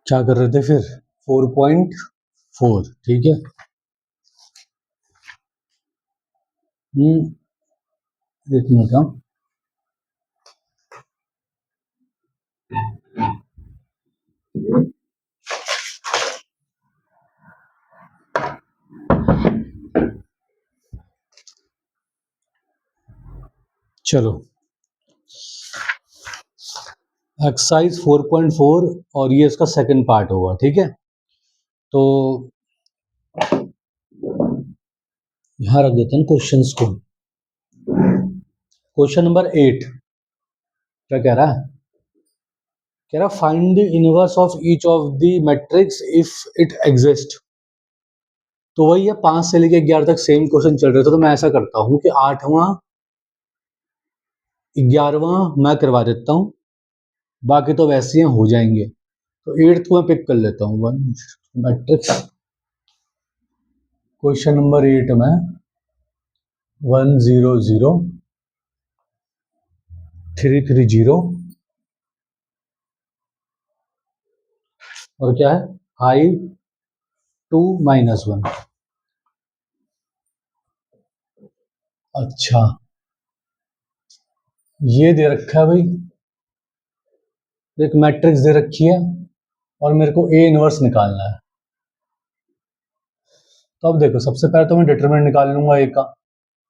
क्या कर रहे थे फिर? 4.4, ठीक है। एक मिनट। हाँ, चलो, एक्सरसाइज 4.4 और ये इसका सेकंड पार्ट होगा, ठीक है। तो यहां रख देते हैं क्वेश्चंस को। क्वेश्चन नंबर 8 क्या कह रहा है? कह रहा find the inverse of each of the matrix if it exist. तो वही है, 5 से लेके 11 तक सेम क्वेश्चन चल रहे थे। तो मैं ऐसा करता हूँ कि 8वां 11वां मैं करवा देता हूँ, बाकी तो वैसे ही हो जाएंगे। तो 8th को मैं पिक कर लेता हूँ। वन मैट्रिक्स क्वेश्चन नंबर 8 में 1 0 0 3 3 0 और क्या है 5 2 -1। अच्छा, ये दे रखा है भाई, एक मैट्रिक्स दे रखी है और मेरे को ए इनवर्स निकालना है। तो अब देखो, सबसे पहले तो मैं डिटरमिनेंट निकाल लूंगा ए का।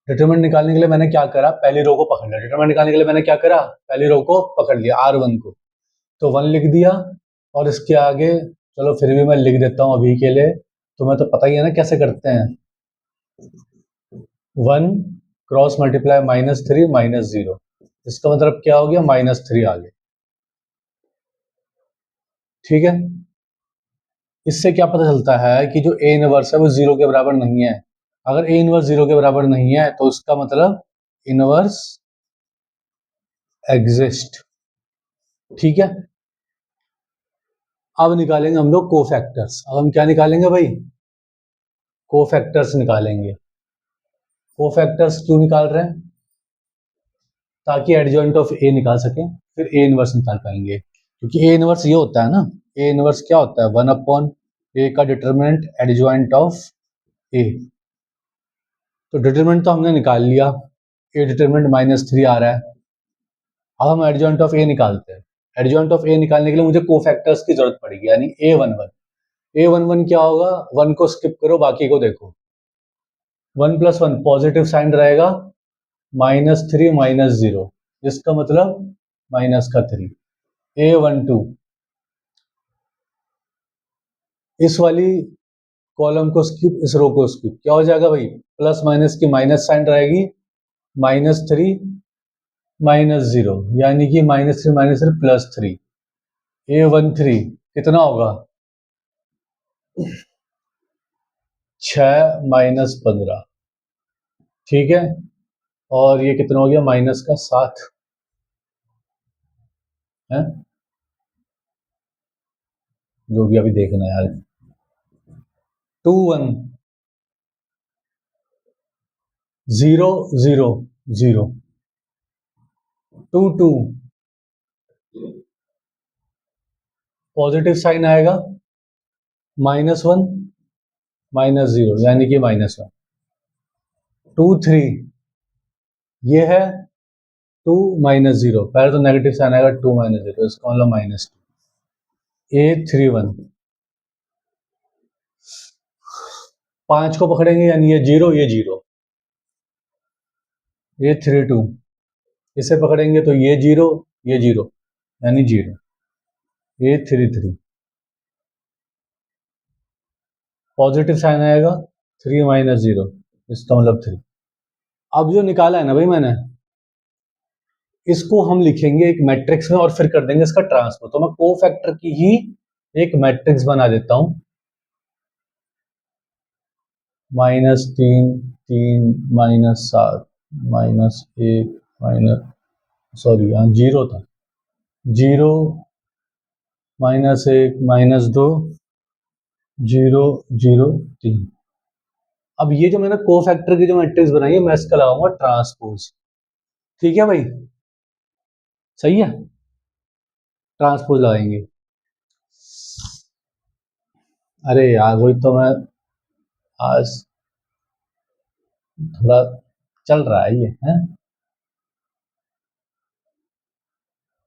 डिटरमिनेंट निकालने के लिए मैंने क्या करा, पहली रो को पकड़ लिया। डिटरमिनेंट निकालने के लिए मैंने क्या करा, पहली रो को पकड़ लिया, R1 को। तो 1 लिख दिया और इसके आगे चलो फिर भी मैं लिख देता हूँ अभी के लिए। तुम्हें तो पता ही है ना कैसे करते हैं। 1 क्रॉस मल्टीप्लाई -3 -0, इसका मतलब क्या हो गया, -3 आ गया, ठीक है। इससे क्या पता चलता है कि जो ए इनवर्स है वो 0 के बराबर नहीं है। अगर ए इनवर्स 0 के बराबर नहीं है तो इसका मतलब इनवर्स एग्जिस्ट, ठीक है। अब निकालेंगे हम लोग कोफैक्टर्स। अब हम क्या निकालेंगे भाई, कोफैक्टर्स निकालेंगे। कोफैक्टर्स क्यों निकाल रहे हैं, ताकि एडजॉइंट ऑफ ए निकाल सकें, फिर ए इनवर्स निकाल पाएंगे। क्योंकि ए इनवर्स ये होता है ना, ए इनवर्स क्या होता है, 1/a का डिटरमिनेंट एडजॉइंट ऑफ ए। तो डिटरमिनेंट तो हमने निकाल लिया, ए डिटरमिनेंट -3 आ रहा है। अब हम एडजॉइंट ऑफ ए निकालते हैं। एडजॉइंट ऑफ ए निकालने के लिए मुझे कोफैक्टर्स की जरूरत पड़ेगी, यानी A11। A11 क्या होगा, 1 को स्किप करो, बाकी को देखो। 1 + 1 पॉजिटिव साइन रहेगा, -3 -0, जिसका मतलब माइनस का 3। A12 इस वाली कॉलम को स्किप, इस रो को स्किप, क्या हो जाएगा भाई, प्लस माइनस की माइनस साइन रहेगी, -3 -0, यानी कि -3 +3। A13 कितना होगा, 6 -15, ठीक है। और ये कितना हो गया, -7 है, जो भी अभी देखना है यार। 2 1 0 0 0 2 2 पॉजिटिव साइन आएगा, -1 -0, यानी कि -1। 2 3 ये है 2 -0, पहले तो नेगेटिव साइन आएगा, 2 -0, इसका मतलब -2। A31 5 को पकड़ेंगे, यानी ये 0 ये 0। A32 इसे पकड़ेंगे तो ये 0 ये 0, यानी 0। A33 पॉजिटिव साइन आएगा, 3 -0, इसका मतलब 3। अब जो निकाला है ना भाई मैंने, इसको हम लिखेंगे एक मैट्रिक्स में और फिर कर देंगे इसका ट्रांसफर। तो मैं कोफैक्टर की ही एक मैट्रिक्स बना देता हूं, -3 3 -7 -1 सॉरी यहाँ 0 था, 0 -1 -2 0 0 3। अब ये जो मैंने कोफैक्टर की जो मैट्रिक्स बनाई है मैं इसका लगाऊंगा ट्रांसपोज। ठीक है भाई, सही है, ट्रांसपोज लगाएंगे। अरे यार वही तो मैं आज थोड़ा चल रहा है ये है।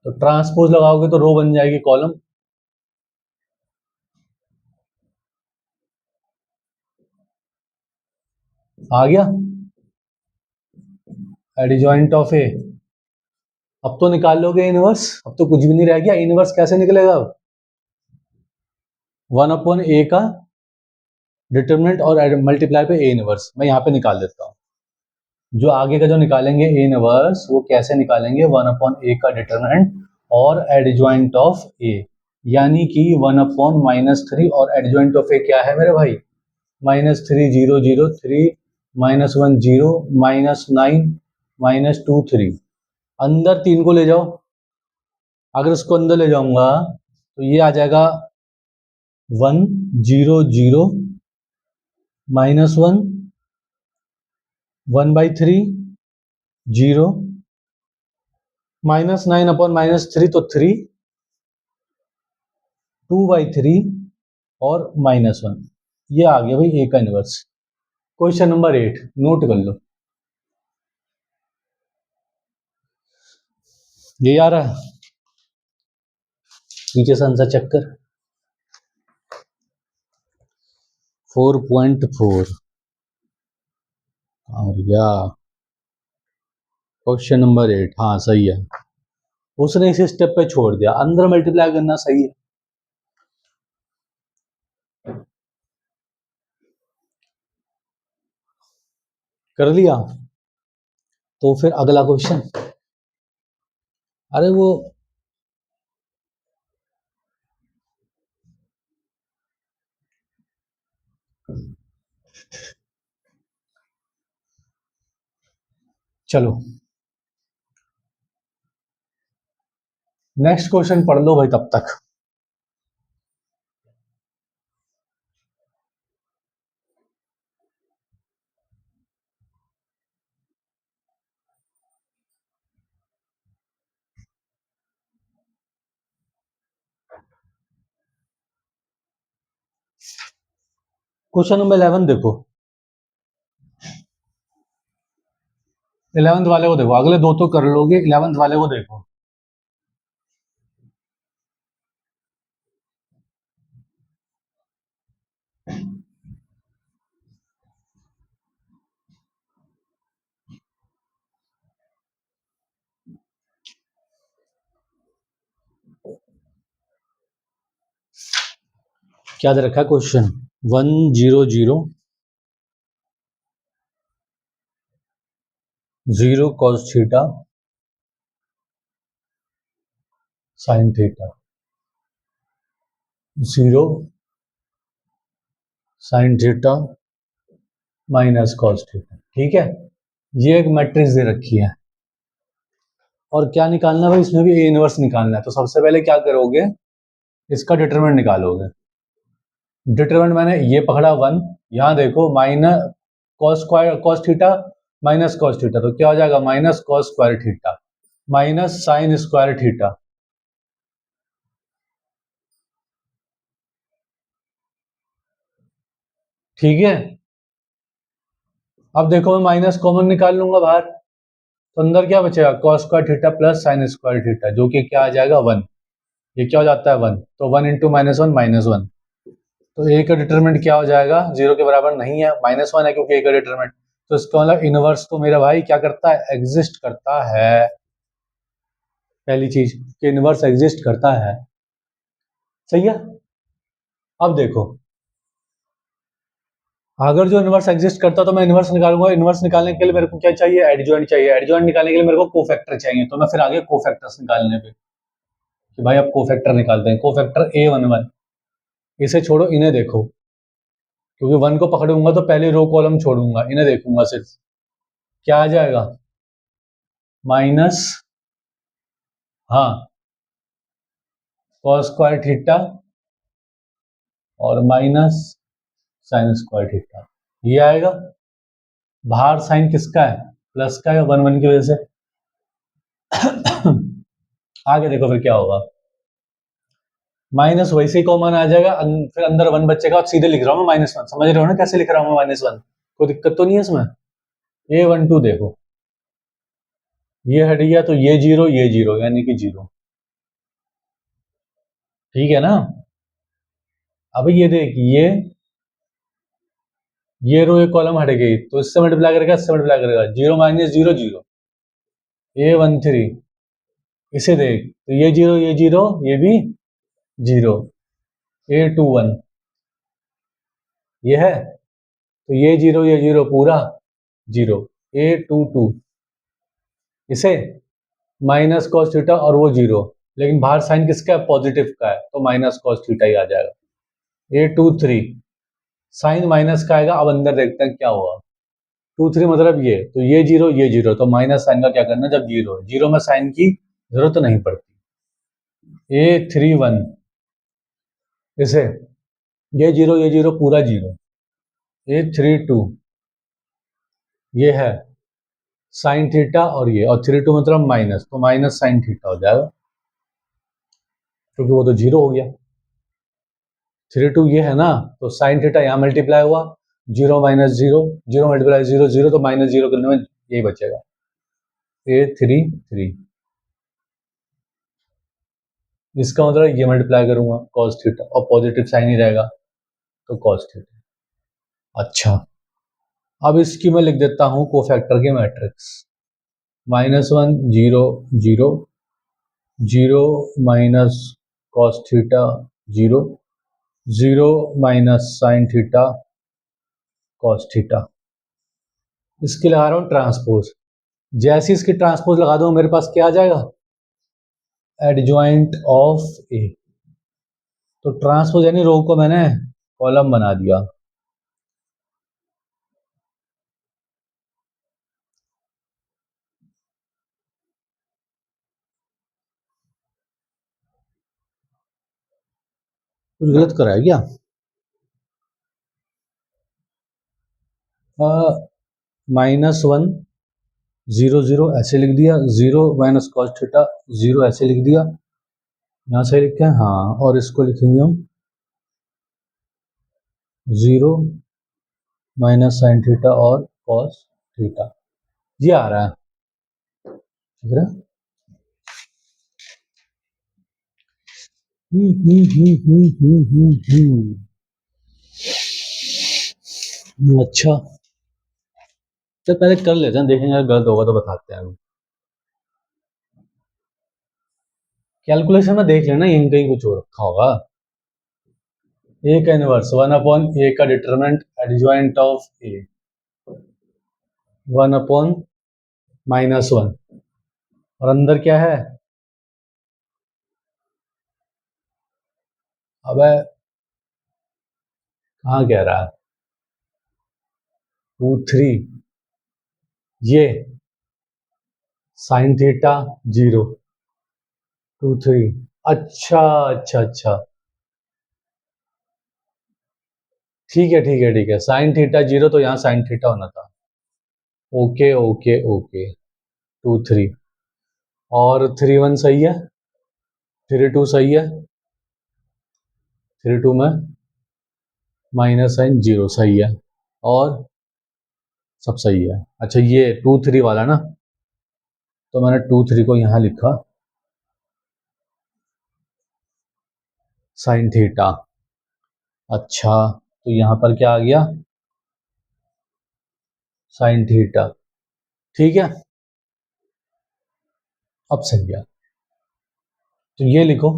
तो ट्रांसपोज लगाओगे तो रो बन जाएगी कॉलम। आ गया एडजॉइंट ऑफ ए। अब तो निकाल लोगे इनवर्स, अब तो कुछ भी नहीं रह गया। इनवर्स कैसे निकलेगा अब? 1 अपॉन ए का डिटरमिनेंट और मल्टीप्लाई पे ए इनवर्स। मैं यहाँ पे निकाल देता हूँ। जो आगे का जो निकालेंगे ए इनवर्स वो कैसे निकालेंगे? 1/a का डिटरमिनेंट और एडजॉइंट ऑफ ए, यानी कि 1/-3 और एडजॉइंट ऑफ ए क्या है मेरे भाई? -3 0 0 3 -1 0 -9 -2 3। अंदर 3 को ले जाओ। अगर उसको अंदर ले जाऊंगा तो ये आ जाएगा 1 0 0 -1 1/3 0 -9/-3 तो 3 2/3 और -1। ये आ गया भाई ए का इनवर्स। क्वेश्चन नंबर 8 नोट कर लो। ये आ रहा है नीचे से आंसर चेक कर। 4.4 और या क्वेश्चन नंबर 8 हाँ सही है। उसने इसी स्टेप पे छोड़ दिया, अंदर मल्टीप्लाई करना सही है। कर लिया तो फिर अगला क्वेश्चन। अरे वो चलो नेक्स्ट क्वेश्चन पढ़ लो भाई तब तक। क्वेश्चन नंबर 11 देखो। 11th वाले को देखो, अगले दो तो कर लोगे, 11th वाले को देखो। क्या दे रखा है question? 1 0 0 0 cos theta sin theta 0 sin theta minus cos theta. ठीक है, ये एक मैट्रिक्स दे रखी है और क्या निकालना है भाई? इसमें भी ए इनवर्स निकालना है। तो सबसे पहले क्या करोगे? इसका डिटरमिनेंट निकालोगे। डिटरमिनेंट मैंने ये पकड़ा 1, यहाँ देखो minus cos square cos theta minus cos theta, तो क्या हो जाएगा? Minus cos square theta minus sine square theta. ठीक है, अब देखो मैं माइनस कॉमन निकाल लूंगा बाहर, तो अंदर क्या बचेगा? Cos square theta plus sine square theta, जो कि क्या आ जाएगा? 1। ये क्या हो जाता है? 1। तो 1 इंटू -1 -1। तो ए का डिटरमिनेंट क्या हो जाएगा? 0 के बराबर नहीं है, -1 है क्योंकि ए का डिटरमिनेंट। तो इसका मतलब इनवर्स तो मेरा भाई क्या करता है? एग्जिस्ट करता है। पहली चीज कि इनवर्स एग्जिस्ट करता है। सही है। अब देखो, अगर जो इनवर्स एग्जिस्ट करता तो मैं इनवर्स निकालूंगा। इनवर्स निकालने के लिए मेरे को क्या चाहिए? एडजॉइंट चाहिए। एडजॉइंट निकालने के लिए मेरे को कोफैक्टर चाहिए। तो मैं फिर आगे कोफैक्टर्स निकालने पे कि भाई अब कोफैक्टर निकालते हैं। कोफैक्टर A11, इसे छोड़ो, इन्हें देखो, क्योंकि 1 को पकड़ूंगा तो पहले रो कॉलम छोड़ूंगा, इन्हें देखूंगा सिर्फ। क्या आ जाएगा? माइनस, हाँ, कॉस स्क्वायर थीटा और माइनस साइन स्क्वायर थीटा। ये आएगा। बाहर साइन किसका है, प्लस का है, 1 1 की वजह से। आगे देखो फिर क्या होगा, माइनस वैसे ही कॉमन आ जाएगा, फिर अंदर 1 बचेगा और सीधे लिख रहा हूँ मैं -1, समझ रहे हो ना कैसे लिख रहा हूँ मैं -1, कोई दिक्कत तो नहीं है इसमें। A12 देखो, ये हट गया तो ये जीरो यानी कि जीरो, ठीक है ना। अब ये देख, ये रो एक कॉलम हट गई तो इससे मल्टीप्लाई करेगा, इससे मल्टीप्लाई करेगा, 0 - 0 0, A13, इसे देख तो ये जीरो ये भी जीरो, A21 ये है, तो ये जीरो पूरा जीरो, A22 इसे माइनस कॉस थीटा और वो जीरो, लेकिन बाहर साइन किसका है, पॉजिटिव का है, तो माइनस कॉस थीटा ही आ जाएगा। A23 साइन माइनस का आएगा, अब अंदर देखते हैं क्या हुआ। 23 मतलब ये, तो ये जीरो तो माइनस साइन का क्या करना, जब जीरो है, जीरो में साइन की जरूरत तो नहीं पड़ती। A31 इसे ये जीरो पूरा जीरो, A32 ये है साइन थीटा और ये, और 32 मतलब माइनस, तो माइनस साइन थीटा हो जाएगा क्योंकि वो तो जीरो हो गया। 32 ये है ना, तो साइन थीटा यहाँ मल्टीप्लाई हुआ, 0 - 0 0 मल्टीप्लाई 0 0, तो -0 करने में यही बचेगा, A33, इसका मतलब ये मल्टीप्लाई करूंगा कॉस थीटा और पॉजिटिव साइन ही रहेगा तो कॉस थीटा। अच्छा, अब इसकी मैं लिख देता हूं कोफैक्टर की matrix, -1 0 0 0 minus cos theta 0 0 minus sine theta cos theta. इसके लगा रहा हूं ट्रांसपोज, जैसे इसकी ट्रांसपोज लगा दूं मेरे पास क्या आ जाएगा, एडजॉइंट ऑफ ए, तो ट्रांसपोज यानी रो को मैंने कॉलम बना दिया। कुछ गलत करा है क्या, -1 0 0 ऐसे लिख दिया, 0 माइनस कॉस थीटा 0 ऐसे लिख दिया, यहाँ से लिखे हैं हाँ, और इसको लिखेंगे हम 0 माइनस साइन थीटा और कॉस थीटा, ये आ रहा है, ठीक है। अच्छा, तो पहले कर लेते हैं, देखेंगे अगर गलत होगा तो बताते हैं। कैलकुलेशन में देख लेना, यहीं कहीं कुछ हो रखा होगा। ए का इनवर्स 1/a का डिटरमिनेंट एडजॉइंट ऑफ ए 1/-1, और अंदर क्या है, अब कहाँ कह रहा है 2 3, ये साइन थीटा 0 2 3, अच्छा अच्छा अच्छा, ठीक है, साइन थीटा 0 तो यहाँ साइन थीटा होना था, ओके ओके ओके, 2 3 और 3 1 सही है, 3 2 सही है, 3 2 में माइनस साइन 0 सही है, और सब सही है। अच्छा, ये 2 3 वाला ना, तो मैंने 2 3 को यहाँ लिखा साइन थीटा, अच्छा तो यहाँ पर क्या आ गया, साइन थीटा, ठीक है, अब सही है, तो ये लिखो,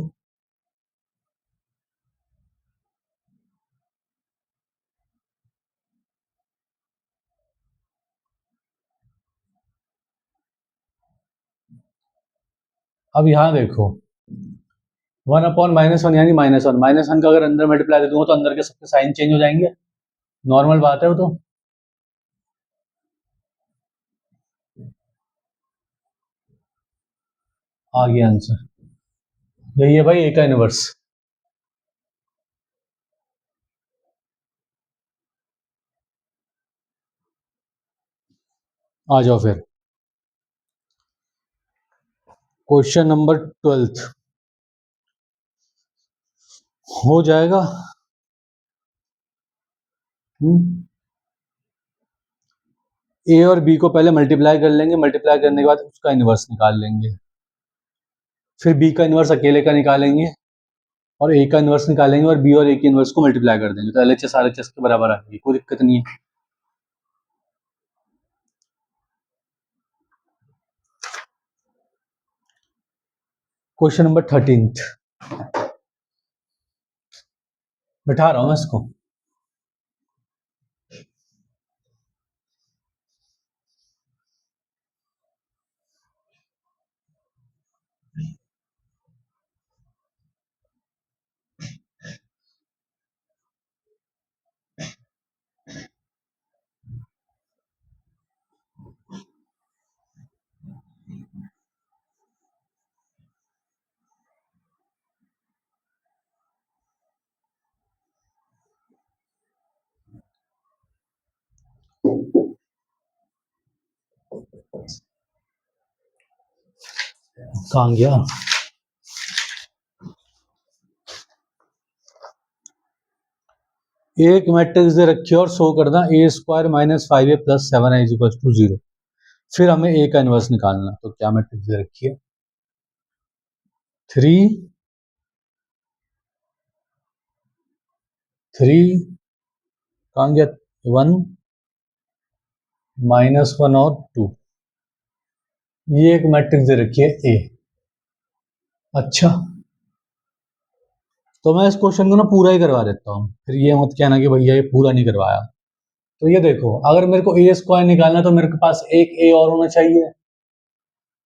अब यहाँ देखो 1/-1 यानी -1 का अगर अंदर मल्टीप्लाई दे दूंगा तो अंदर के सबके साइन चेंज हो जाएंगे, नॉर्मल बात है वो तो। आ गया आंसर, यही है भाई ए का इनवर्स। आ जाओ फिर क्वेश्चन नंबर 12 हो जाएगा। ए और बी को पहले मल्टीप्लाई कर लेंगे, मल्टीप्लाई करने के बाद उसका इन्वर्स निकाल लेंगे, फिर बी का इन्वर्स अकेले का निकालेंगे और ए का इन्वर्स निकालेंगे और बी और ए के इन्वर्स को मल्टीप्लाई कर देंगे, तो एलएचएस आरएचएस के बराबर आएगी, कोई दिक्कत नहीं है। क्वेश्चन नंबर 13 बिठा रहा हूं मैं इसको। कहाँ गया? एक मैट्रिक्स दे रखी है और शो करना a square minus 5a plus 7i is equal to 0। फिर हमें ए का इन्वर्स निकालना, तो क्या मैट्रिक्स दे रखी है? 3 कहाँ गया? 1 -1 और 2, ये एक मैट्रिक्स दे रखी है ए। अच्छा, तो मैं इस क्वेश्चन को ना पूरा ही करवा देता हूँ, फिर ये मत कहना कि भैया ये पूरा नहीं करवाया। तो ये देखो, अगर मेरे को ए स्क्वायर निकालना तो मेरे पास एक ए और होना चाहिए,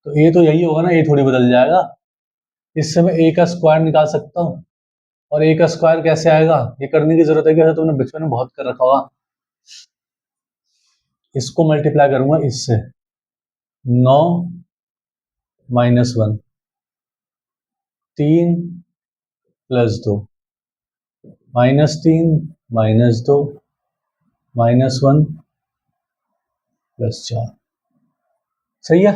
तो ए तो यही होगा ना, ए थोड़ी बदल जाएगा। इससे मैं ए का स्क्वायर निकाल सकता हूँ, और ए का स्क्वायर कैसे आएगा, ये करने की जरूरत है कि तुमने बचपन में बहुत कर रखा होगा। इसको मल्टीप्लाई करूंगा इससे, 9 -1, 3 + 2, -3 -2 -1 +4। सही है।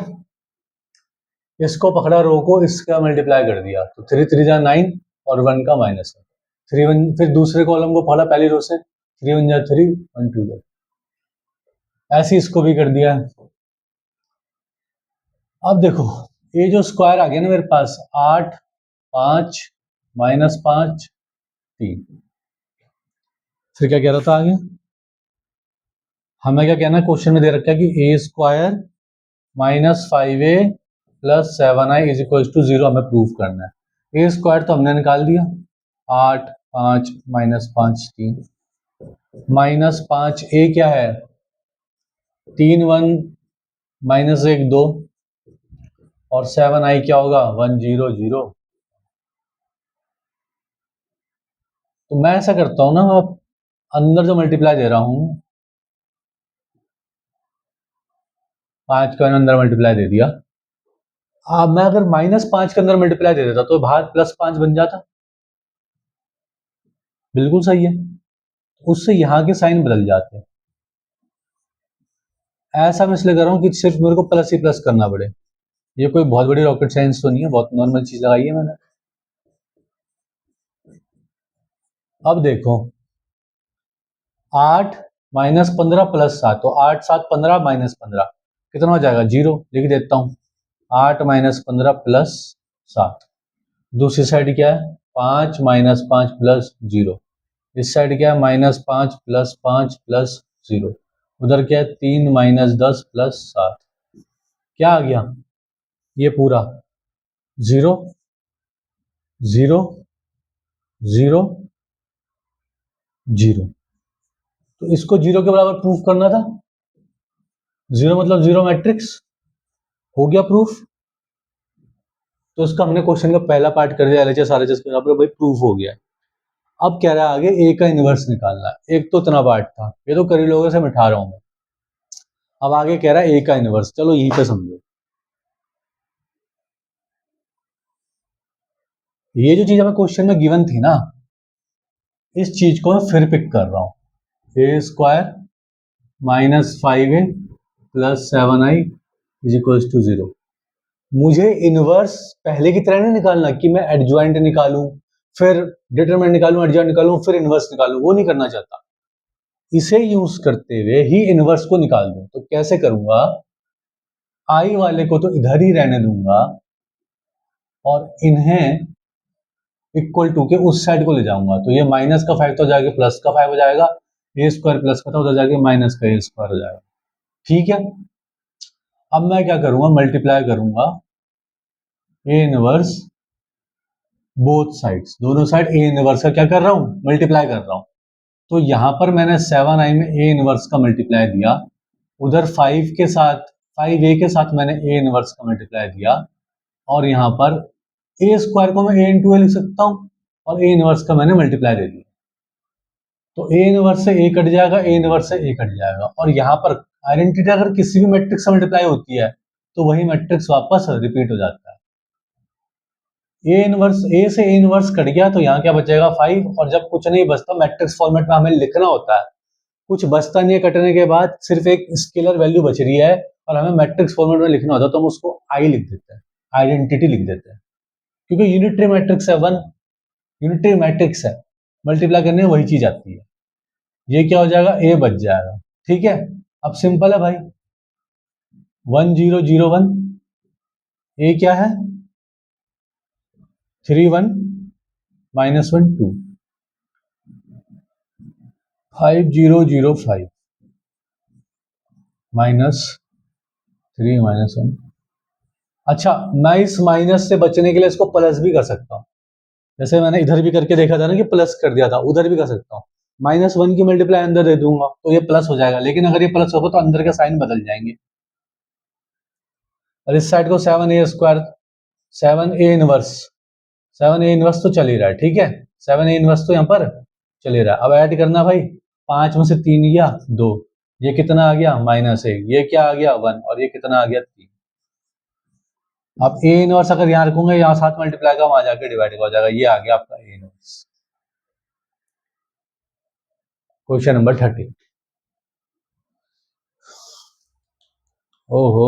इसको पकड़ा रो को, इसका मल्टीप्लाई कर दिया, तो 3 3 जा 9 और 1 का -1, 3 1, फिर दूसरे कॉलम को पकड़ा पहली रो से, 3 1 जा 3 1 2 जा, ऐसे इसको भी कर दिया। अब देखो, ये जो स्क्वायर आ गया ना मेरे पास, 8 5 -5 3, फिर क्या कह रहा था आगे, हमें क्या कहना है, क्वेश्चन में दे रखा है कि a square -5a plus 7i is equal to 0 हमें प्रूव करना है। ए स्क्वायर तो हमने निकाल दिया, 8 5 -5 3, -5 ए क्या है, 3 1 -1 2, और 7i क्या होगा, 1 0 0। तो मैं ऐसा करता हूँ ना, अंदर जो मल्टीप्लाई दे रहा हूँ, 5 का अंदर मल्टीप्लाई दे दिया। मैं अगर -5 के अंदर मल्टीप्लाई दे देता तो बाहर +5 बन जाता। बिल्कुल सही है, उससे यहाँ के साइन बदल जाते हैं। ऐसा मैं इसलिए कर रहा हूँ कि सिर्फ मेरे को प्लस ही प्लस करना पड़े। ये कोई बहुत बड़ी रॉकेट साइंस तो नहीं है, बहुत नॉर्मल चीज लगाई है मैंने। अब देखो, 8 -15 + 7, तो 8 7 15 -15 कितना हो जाएगा, 0। लिख देता हूँ, 8 -15 + 7। दूसरी साइड क्या है, 5 -5 + 0। इस साइड क्या है, -5 + 5 + 0। उधर क्या है, 3 -10 + 7। क्या आ गया, ये पूरा 0 0 0 0। तो इसको 0 के बराबर प्रूफ करना था, 0 मतलब 0 मैट्रिक्स, हो गया प्रूफ। तो इसका हमने क्वेश्चन का पहला पार्ट कर दिया, एलएचएस आरएचएस के बराबर, भाई प्रूफ हो गया। अब कह रहा है आगे ए का इनवर्स निकालना है। एक तो इतना पार्ट था, ये तो कई लोगों से मिठा रहा हूं मैं। अब आगे कह रहा है ए का इनवर्स, चलो यहीं पे समझो। ये जो चीज हमें क्वेश्चन में गिवन थी ना, इस चीज को मैं फिर पिक कर रहा हूँ, a square -5a plus 7i is equals to 0। मुझे इनवर्स पहले की तरह नहीं निकालना कि मैं एडजॉइंट निकालूं, फिर डिटरमिनेंट निकालूं, एडजॉइंट निकालूं, फिर इनवर्स निकालूं, वो नहीं करना चाहता। इसे यूज करते हुए ही इनवर्स को निकाल दूं। तो कैसे करूंगा, आई वाले को तो इधर ही रहने दूंगा और इन्हें इक्वल टू के उस साइड को ले जाऊंगा। तो ये माइनस का 5 तो हो जाएगा, प्लस का 5 हो जाएगा, ए स्क्वायर प्लस का तो हो जाएगा माइनस का ए स्क्वायर हो जाएगा। ठीक है, अब मैं क्या करूंगा, मल्टीप्लाई करूंगा ए इनवर्स बोथ साइड्स, दोनों साइड ए इनवर्स का क्या कर रहा हूं, मल्टीप्लाई कर रहा हूं। तो यहां पर मैंने 7i में ए इनवर्स का मल्टीप्लाई दिया, उधर 5 के साथ 5a के साथ मैंने ए इनवर्स का मल्टीप्लाई दिया, और यहाँ पर ए स्क्वायर को मैं ए इंटू ए लिख सकता हूँ और ए इनवर्स का मैंने मल्टीप्लाई दे दिया। तो ए इनवर्स से ए कट जाएगा, ए इनवर्स से ए कट जाएगा, और यहाँ पर आइडेंटिटी अगर किसी भी मैट्रिक्स से मल्टीप्लाई होती है तो वही मैट्रिक्स वापस रिपीट हो जाता है। ए इनवर्स, ए से ए इनवर्स कट गया तो यहाँ क्या बचेगा 5, और जब कुछ नहीं बचता मैट्रिक्स फॉर्मेट में हमें लिखना होता है, कुछ बचता नहीं है कटने के बाद, सिर्फ एक स्केलर वैल्यू बच रही है और हमें मैट्रिक्स फॉर्मेट में लिखना होता है, तो हम उसको आई लिख देते हैं, आइडेंटिटी लिख देते हैं, क्योंकि यूनिटरी मैट्रिक्स है, वन यूनिटरी मैट्रिक्स है, मल्टीप्लाई करने में वही चीज आती है। ये क्या हो जाएगा, ए बच जाएगा। ठीक है, अब सिंपल है भाई, 1001, ए क्या है 31 -1 2, 5005 -3 -1। अच्छा, मैं इस माइनस से बचने के लिए इसको प्लस भी कर सकता हूँ, जैसे मैंने इधर भी करके देखा था ना कि प्लस कर दिया था, उधर भी कर सकता हूँ। -1 की मल्टीप्लाई अंदर दे दूंगा तो ये प्लस हो जाएगा, लेकिन अगर ये प्लस होगा तो अंदर के साइन बदल जाएंगे। और इस साइड को 7a square, 7a inverse, 7a inverse तो चल ही रहा है। ठीक है, 7a इनवर्स तो यहाँ पर चल ही रहा है। अब ऐड करना भाई, 5 में से 3 गया 2, ये कितना आ गया -1, ये क्या आ गया 1, और ये कितना आ गया 3। अब ए इनवर्स अगर यहाँ रखूंगा, यहाँ साथ मल्टीप्लाई का वहां जाके डिवाइड हो जाएगा, ये आ गया आपका ए इनवर्स। Question number 30। ओहो,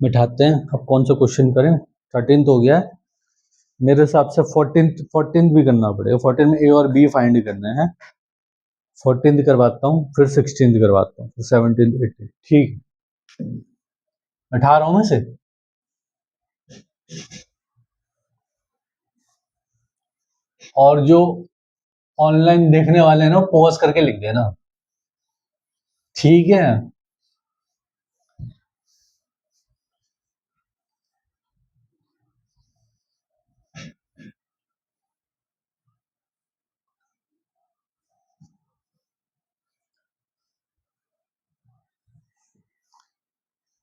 बिठाते हैं। अब कौन सा क्वेश्चन करें, 13 हो गया है मेरे हिसाब से, 14 भी करना पड़ेगा। 14 में ए और बी फाइंड करना है। 14 करवाता हूँ, फिर 16 करवाता हूँ, फिर 17 18। ठीक, 18 में से और जो ऑनलाइन देखने वाले हैं ना पॉज करके लिख देना। ठीक है,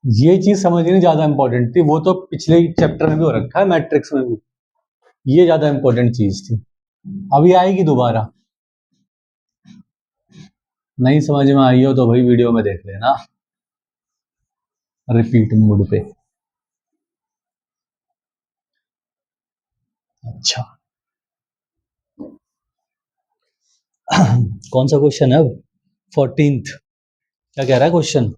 ये चीज समझनी ज्यादा इंपॉर्टेंट थी, वो तो पिछले चैप्टर में भी हो रखा है, मैट्रिक्स में भी। ये ज्यादा इंपॉर्टेंट चीज थी, अभी आएगी दोबारा। नहीं समझ में आई हो तो भाई वीडियो में देख लेना रिपीट मोड पे। अच्छा, कौन सा क्वेश्चन है अब, 14th। क्या कह रहा है क्वेश्चन,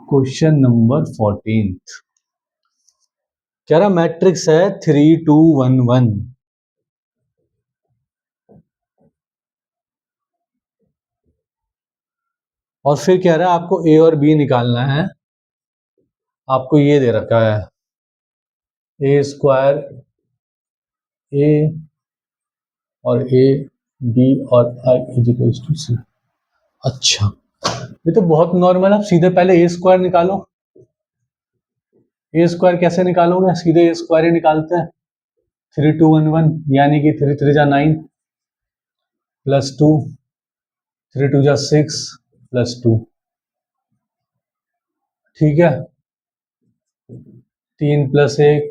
क्वेश्चन नंबर 14 कह रहा मैट्रिक्स है 3 2 1 1, और फिर कह रहा है आपको ए और बी निकालना है। आपको ये दे रखा है ए स्क्वायर ए और ए बी और आई इज इक्वल्स टू सी। अच्छा, ये तो बहुत नॉर्मल है, आप सीधे पहले ए स्क्वायर निकालो। ए स्क्वायर कैसे निकालोगे, सीधे ए स्क्वायर ही निकालते हैं। 3 2 1 1 यानी कि 3 3 जा 9 +2, 3 2 जा 6 +2। ठीक है, 3 + 1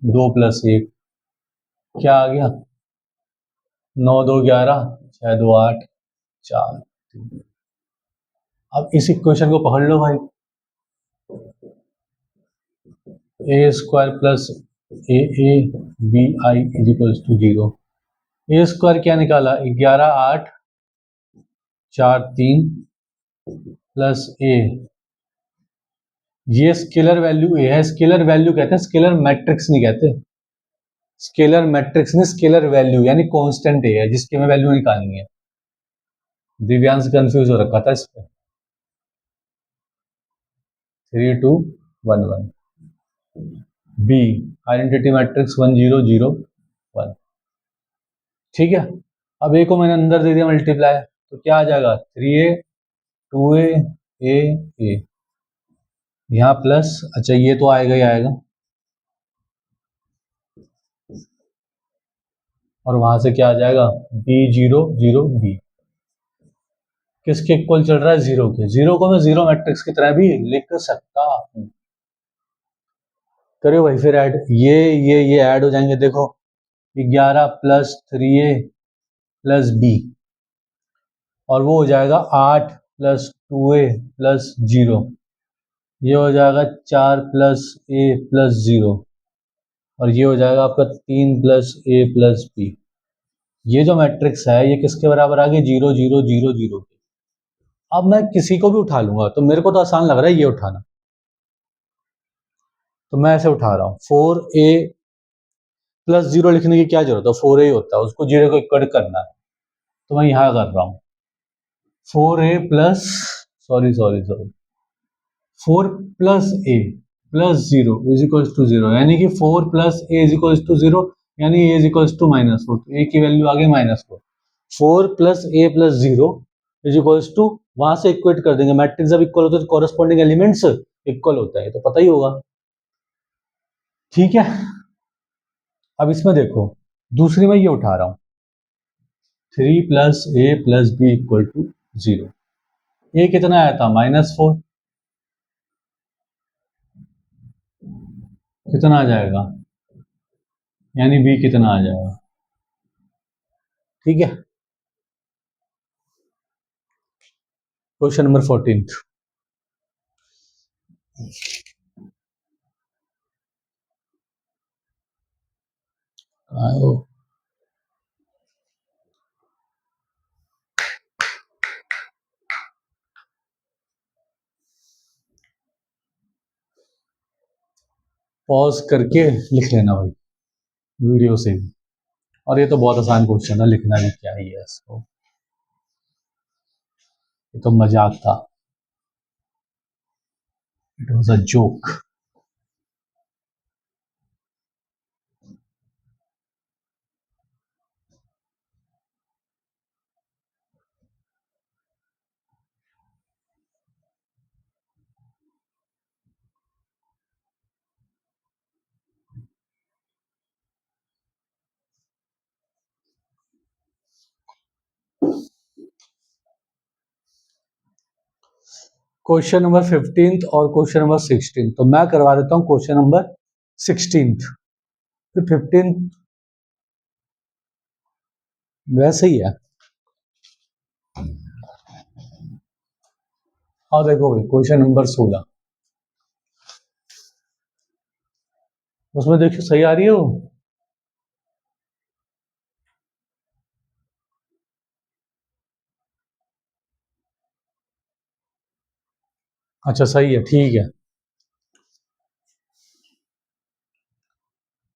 2 + 1, क्या आ गया, 9 2 11, 6 2 8, 4 3। अब इस इक्वेशन को पकड़ लो भाई, a square plus a a b I is equals to 0। A square क्या निकाला, 11 8 4 3 प्लस ए, ये स्केलर वैल्यू ए है। स्केलर वैल्यू कहते हैं, स्केलर मैट्रिक्स नहीं कहते। स्केलर मैट्रिक्स नहीं, स्केलर वैल्यू यानी कांस्टेंट ए है जिसकी हमें वैल्यू निकालनी है। दिव्यांश कंफ्यूज हो रखा था इस पे। 3 2 1 1। B identity matrix 1 0 0 1। ठीक है, अब ए को मैंने अंदर दे दिया मल्टीप्लाई, तो क्या आ जाएगा, 3a 2a a a, यहाँ प्लस, अच्छा ये तो आएगा ही आएगा, और वहां से क्या आ जाएगा, b 0 0 b। किसके इक्वल चल रहा है, 0 के। 0 को मैं 0 मैट्रिक्स की तरह भी लिख सकता हूं। करियो भाई फिर ऐड, ये ऐड हो जाएंगे। देखो 11 प्लस 3a प्लस b, और वो हो जाएगा 8 प्लस 2a प्लस 0, ये हो जाएगा 4 प्लस a प्लस 0, और ये हो जाएगा आपका 3 प्लस a प्लस b। ये जो मैट्रिक्स है ये किसके बराबर आ गई, 0 0 0 0 के। अब मैं किसी को भी उठा लूंगा, तो मेरे को तो आसान लग रहा है ये उठाना, तो मैं ऐसे उठा रहा हूँ। 4a प्लस 0 लिखने की क्या जरूरत है, 4a ही होता है, उसको 0 को इक्वल करना है, तो मैं यहाँ कर रहा हूँ 4a plus, sorry 4 plus a plus 0 is equals to 0, यानी कि 4 plus a is equals to 0, यानी a इज इक्वल्स टू -4, तो a की वैल्यू आ गई -4। 4 plus a plus 0 is equals to, वहां से इक्वेट कर देंगे, मैट्रिक्स जब इक्वल होता है तो कॉरेस्पॉन्डिंग एलिमेंट्स इक्वल होता है, तो पता ही होगा। ठीक है, अब इसमें देखो, दूसरी में ये उठा रहा हूं, 3 plus a plus B equal to 0। A कितना आया था, -4, कितना आ जाएगा, यानी बी कितना आ जाएगा। ठीक है, क्वेश्चन नंबर 14। पॉज करके लिख लेना भाई, वीडियो से भी। और ये तो बहुत आसान क्वेश्चन है, लिखना भी क्या ही है इसको, ये तो मजाक था, it was a joke. Question number 15 और क्वेश्चन नंबर 16, तो मैं करवा देता हूं क्वेश्चन नंबर 16, फिर 15 वैसे ही है। हाँ देखो भाई, क्वेश्चन नंबर 16, उसमें देखिए सही आ रही है वो, अच्छा सही है, ठीक है।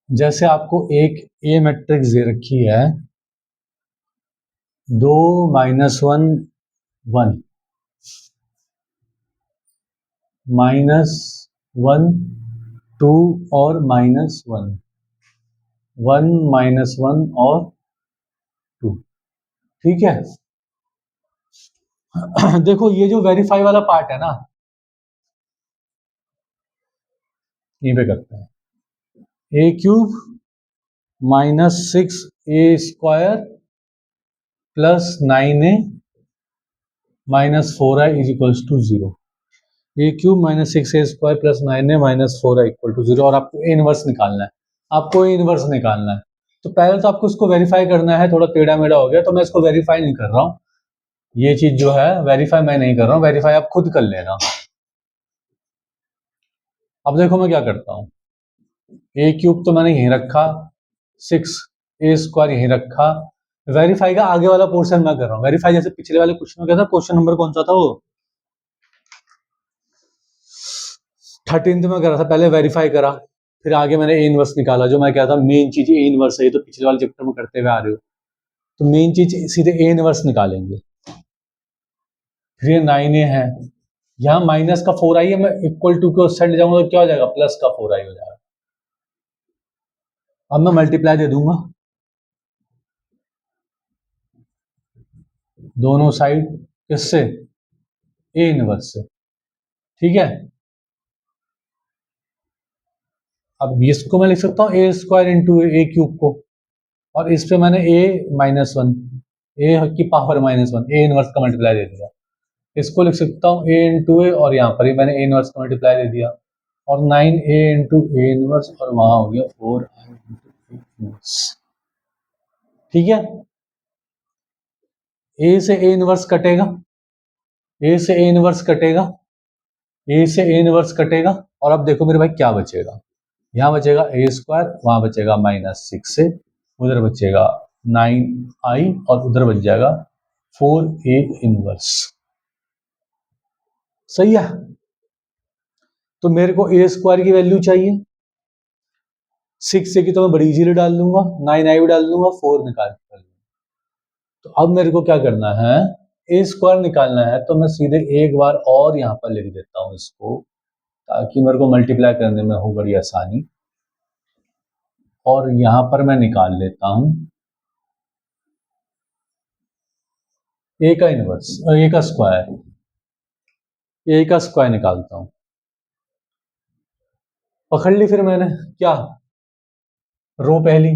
जैसे आपको एक ए मैट्रिक्स दे रखी है, 2 -1 1 -1 2 और -1 1 -1 और 2। ठीक है देखो ये जो वेरीफाई वाला पार्ट है ना, यहीं पे करते हैं। a³ -6a² +9a -4i is equals to 0। a³ -6a² +9a -4i equal to 0, और आपको a इनवर्स निकालना है, आपको a इनवर्स निकालना है। तो पहले तो आपको इसको वेरीफाई करना है, थोड़ा टेढ़ा मेढ़ा हो गया तो मैं इसको वेरीफाई नहीं कर रहा हूँ, ये चीज जो है वेरीफाई मैं नहीं कर रहा हूँ, वेरीफाई आप खुद कर लेना। अब देखो मैं क्या करता हूँ, ए क्यूब तो मैंने यहीं रखा, 6 ए स्क्वायर यहीं रखा, वेरीफाई का आगे वाला पोर्शन मैं कर रहा हूँ। वेरीफाई जैसे पिछले वाले क्वेश्चन में क्या था, क्वेश्चन नंबर कौन सा था वो, 13 में कर रहा था, पहले वेरीफाई करा, फिर आगे मैंने ए इनवर्स निकाला, जो मैं क्या था मेन चीज ए इनवर्स है, ये तो पिछले वाले चैप्टर में करते हुए आ रहे हो, तो मेन चीज सीधे ए इनवर्स निकालेंगे। फिर ये 9a है, यहाँ माइनस का 4i है, मैं इक्वल टू के उस साइड ले जाऊंगा तो क्या हो जाएगा, प्लस का 4i हो जाएगा। अब मैं मल्टीप्लाई दे दूंगा दोनों साइड, किससे, ए इनवर्स से, ठीक है। अब इसको मैं लिख सकता हूँ a square into A cube को, और इस पे मैंने ए -1, ए की पावर -1, ए इनवर्स का मल्टीप्लाई दे दिया। इसको लिख सकता हूँ ए इंटू ए, और यहाँ पर ही मैंने ए इनवर्स का मल्टीप्लाई दे दिया, और 9a इंटू ए इनवर्स, और वहां हो गया 4i इंटू ए इनवर्स, ठीक है। ए से ए इनवर्स कटेगा, ए से ए इनवर्स कटेगा, ए से ए इनवर्स कटेगा, और अब देखो मेरे भाई क्या बचेगा, यहाँ बचेगा ए स्क्वायर, वहां बचेगा -6 से, उधर बचेगा 9i, और उधर बच जाएगा 4a इनवर्स, सही है। तो मेरे को ए स्क्वायर की वैल्यू चाहिए, 6 की तो मैं बड़ी इजीली डाल दूंगा, 9i भी डाल दूंगा, 4 निकाल कर लूंगा। तो अब मेरे को क्या करना है, ए स्क्वायर निकालना है, तो मैं सीधे एक बार और यहाँ पर लिख देता हूँ इसको, ताकि मेरे को मल्टीप्लाई करने में हो बड़ी आसानी, और यहाँ पर मैं निकाल लेता हूँ ए का इनवर्स, ए का स्क्वायर, ए का स्क्वायर निकालता हूँ, पकड़ ली फिर मैंने क्या, रो पहली,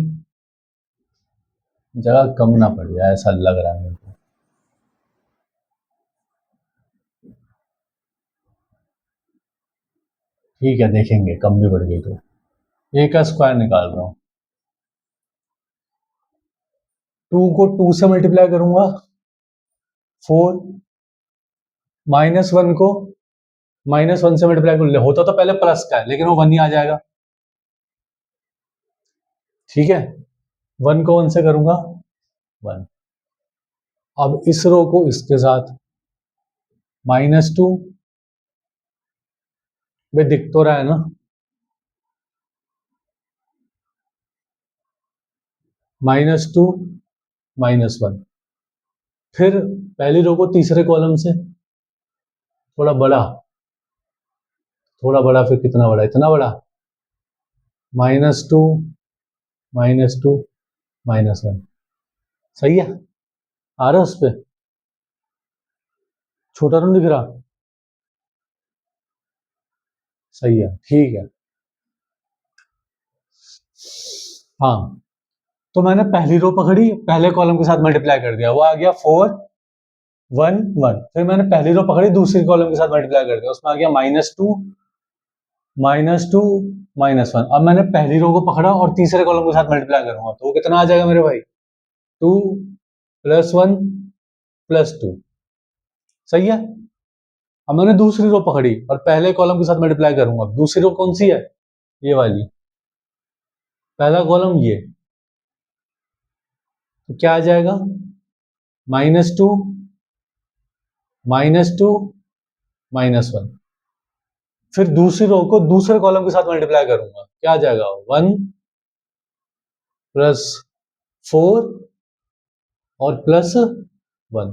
जगह कम ना पड़ जाए ऐसा लग रहा है मेरे को, ठीक है देखेंगे कम भी बढ़ गई तो, ए का स्क्वायर निकाल रहा हूँ, 2 को 2 से मल्टीप्लाई करूंगा 4, -1 को -1 से मल्टीप्लाई कर ले, होता तो पहले प्लस का है लेकिन वो 1 ही आ जाएगा, ठीक है। 1 को 1 से करूंगा 1, अब इस रो को इसके साथ, -2, भाई दिख तो रहा है ना, -2 -1, फिर पहली रो को तीसरे कॉलम से थोड़ा बड़ा, थोड़ा बड़ा, फिर कितना बड़ा, इतना बड़ा, -2 -2 -1, सही है, आ रहा है उस पर, छोटा तो नहीं दिख रहा, सही है, ठीक है। हाँ, तो मैंने पहली रो पकड़ी, पहले कॉलम के साथ मल्टीप्लाई कर दिया, वो आ गया 4 1 1, फिर मैंने पहली रो पकड़ी, दूसरी कॉलम के साथ मल्टीप्लाई कर दिया, उसमें आ गया -2 -2 -1, अब मैंने पहली रो को पकड़ा और तीसरे कॉलम के साथ मल्टीप्लाई करूंगा, तो वो कितना आ जाएगा मेरे भाई, 2 +1 +2, सही है। अब मैंने दूसरी रो पकड़ी और पहले कॉलम के साथ मल्टीप्लाई करूंगा, दूसरी रो कौन सी है, ये वाली, पहला कॉलम ये, तो क्या आ जाएगा, -2 -2 -1, फिर दूसरी रो को दूसरे कॉलम के साथ मल्टीप्लाई करूंगा, क्या आ जाएगा, 1 +4 और +1,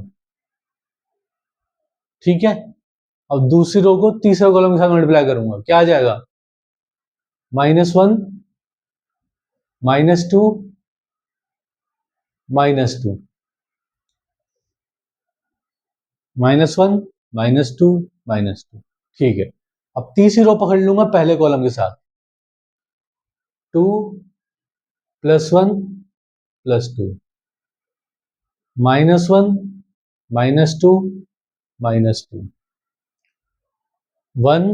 ठीक है। अब दूसरी रो को तीसरे कॉलम के साथ मल्टीप्लाई करूंगा, क्या आ जाएगा, -1 -2 -2, -1 -2 -2, ठीक है। अब तीसरी रो पकड़ लूंगा पहले कॉलम के साथ, 2 +1 +2, -1 -2 -2, 1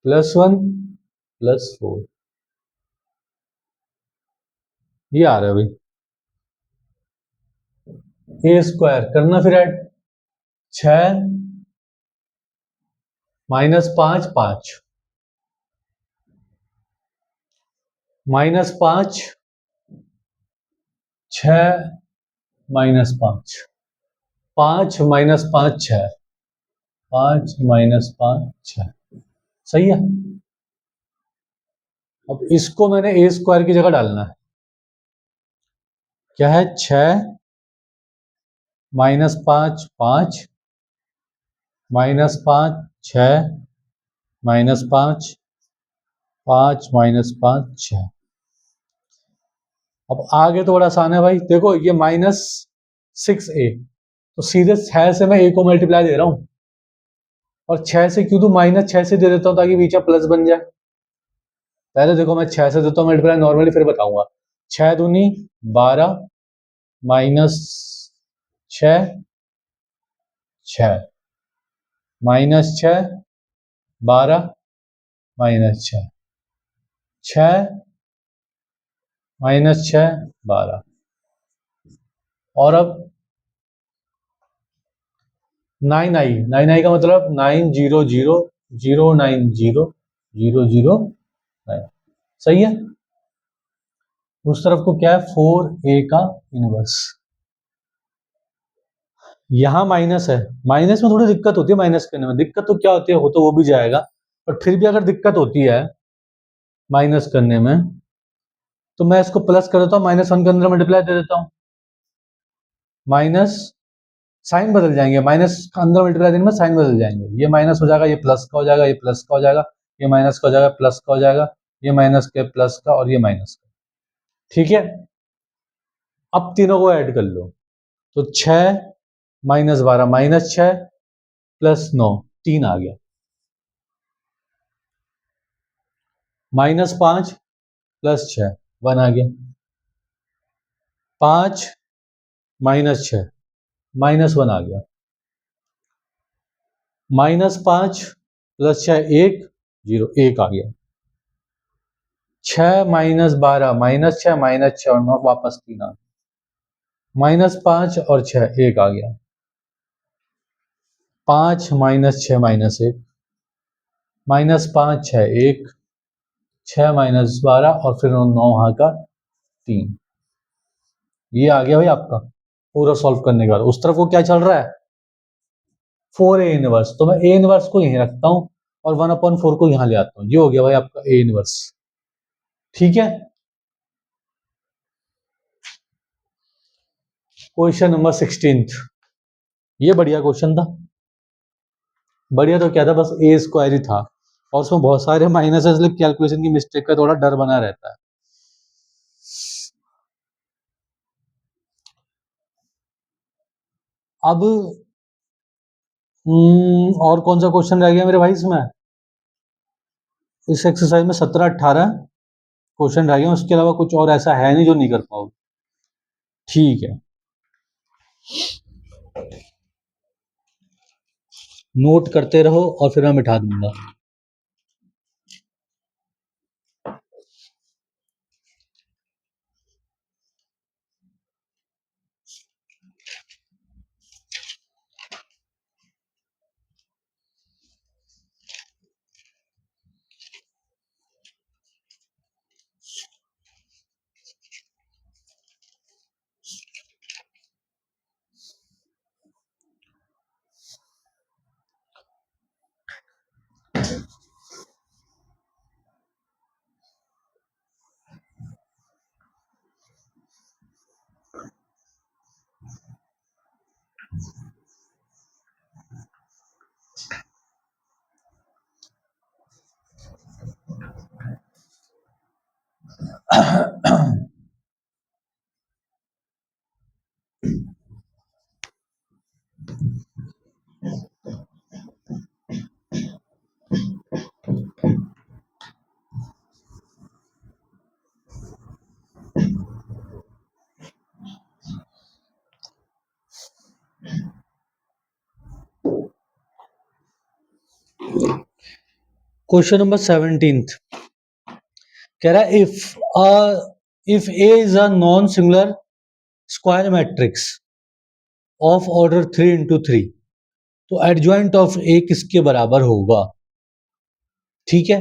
+1 +4, ये आ रहा है भाई, ए स्क्वायर करना फिर ऐड, 6 माइनस 5 5, -5 6 -5, 5 -5 6, 5 -5 6, सही है। अब इसको मैंने ए स्क्वायर की जगह डालना है, क्या है, 6 -5 5, -5 6, -5 5 -5 6। अब आगे तो बड़ा आसान है भाई, देखो ये -6a, तो सीधे 6 से मैं a को मल्टीप्लाई दे रहा हूं, और 6 से क्यों दूं, -6 से दे देता हूं ताकि बीच में प्लस बन जाए। पहले देखो मैं 6 से देता हूं मल्टीप्लाई नॉर्मली, फिर बताऊंगा। 6 दूनी 12 -6 6, -6 12 -6 6 -6 12, और अब 9i का मतलब 90000900009, सही है। उस तरफ को क्या है, 4a का इनवर्स। यहां माइनस है, माइनस में थोड़ी दिक्कत होती है, माइनस करने में दिक्कत तो क्या होती है, हो तो वो भी जाएगा, पर फिर भी अगर दिक्कत होती है माइनस करने में, तो मैं इसको प्लस कर देता हूँ, -1 के अंदर मल्टीप्लाई दे देता हूँ, माइनस साइन बदल जाएंगे, माइनस का अंदर मल्टीप्लाई देने में साइन बदल जाएंगे, ये माइनस हो जाएगा, ये प्लस का हो जाएगा, ये प्लस का हो जाएगा, ये माइनस का हो जाएगा, प्लस का हो जाएगा, ये माइनस के प्लस का, और ये माइनस का, ठीक है। अब तीनों को ऐड कर लो, तो 6 -12 -6 +9 3 आ गया, -5 +6 1 आ गया, 5 -6 -1 आ गया, -5 +6 1 0 1 आ गया, 6 -12 -6 -6 और 9 वापस 3 आ गया, -5 और 6 1 आ गया, 5 -6 -1 -5 6 1, 6 -12 और फिर 9 वहां का 3, ये आ गया भाई आपका पूरा सॉल्व करने के बाद। उस तरफ को क्या चल रहा है, 4a इनवर्स, तो मैं a इनवर्स को यहीं रखता हूं और 1/4 को यहां ले आता हूं, ये हो गया भाई आपका a इनवर्स, ठीक है। क्वेश्चन नंबर 16, ये बढ़िया क्वेश्चन था, बढ़िया तो क्या था, बस ए स्क्वायर ही था, और उसमें बहुत सारे माइनस है, इसलिए कैलकुलेशन की मिस्टेक का थोड़ा डर बना रहता है। अब और कौन सा क्वेश्चन रह गया मेरे भाई इसमें, इस एक्सरसाइज में 17-18 क्वेश्चन रह गए, उसके अलावा कुछ और ऐसा है नहीं जो नहीं कर पाओ, ठीक है। नोट करते रहो और फिर मैं मिटा दूंगा। क्वेश्चन नंबर 17 कह रहा है, if a if A is a non singular square matrix of order 3 × 3, तो एडजॉइंट ऑफ ए किसके बराबर होगा? ठीक है,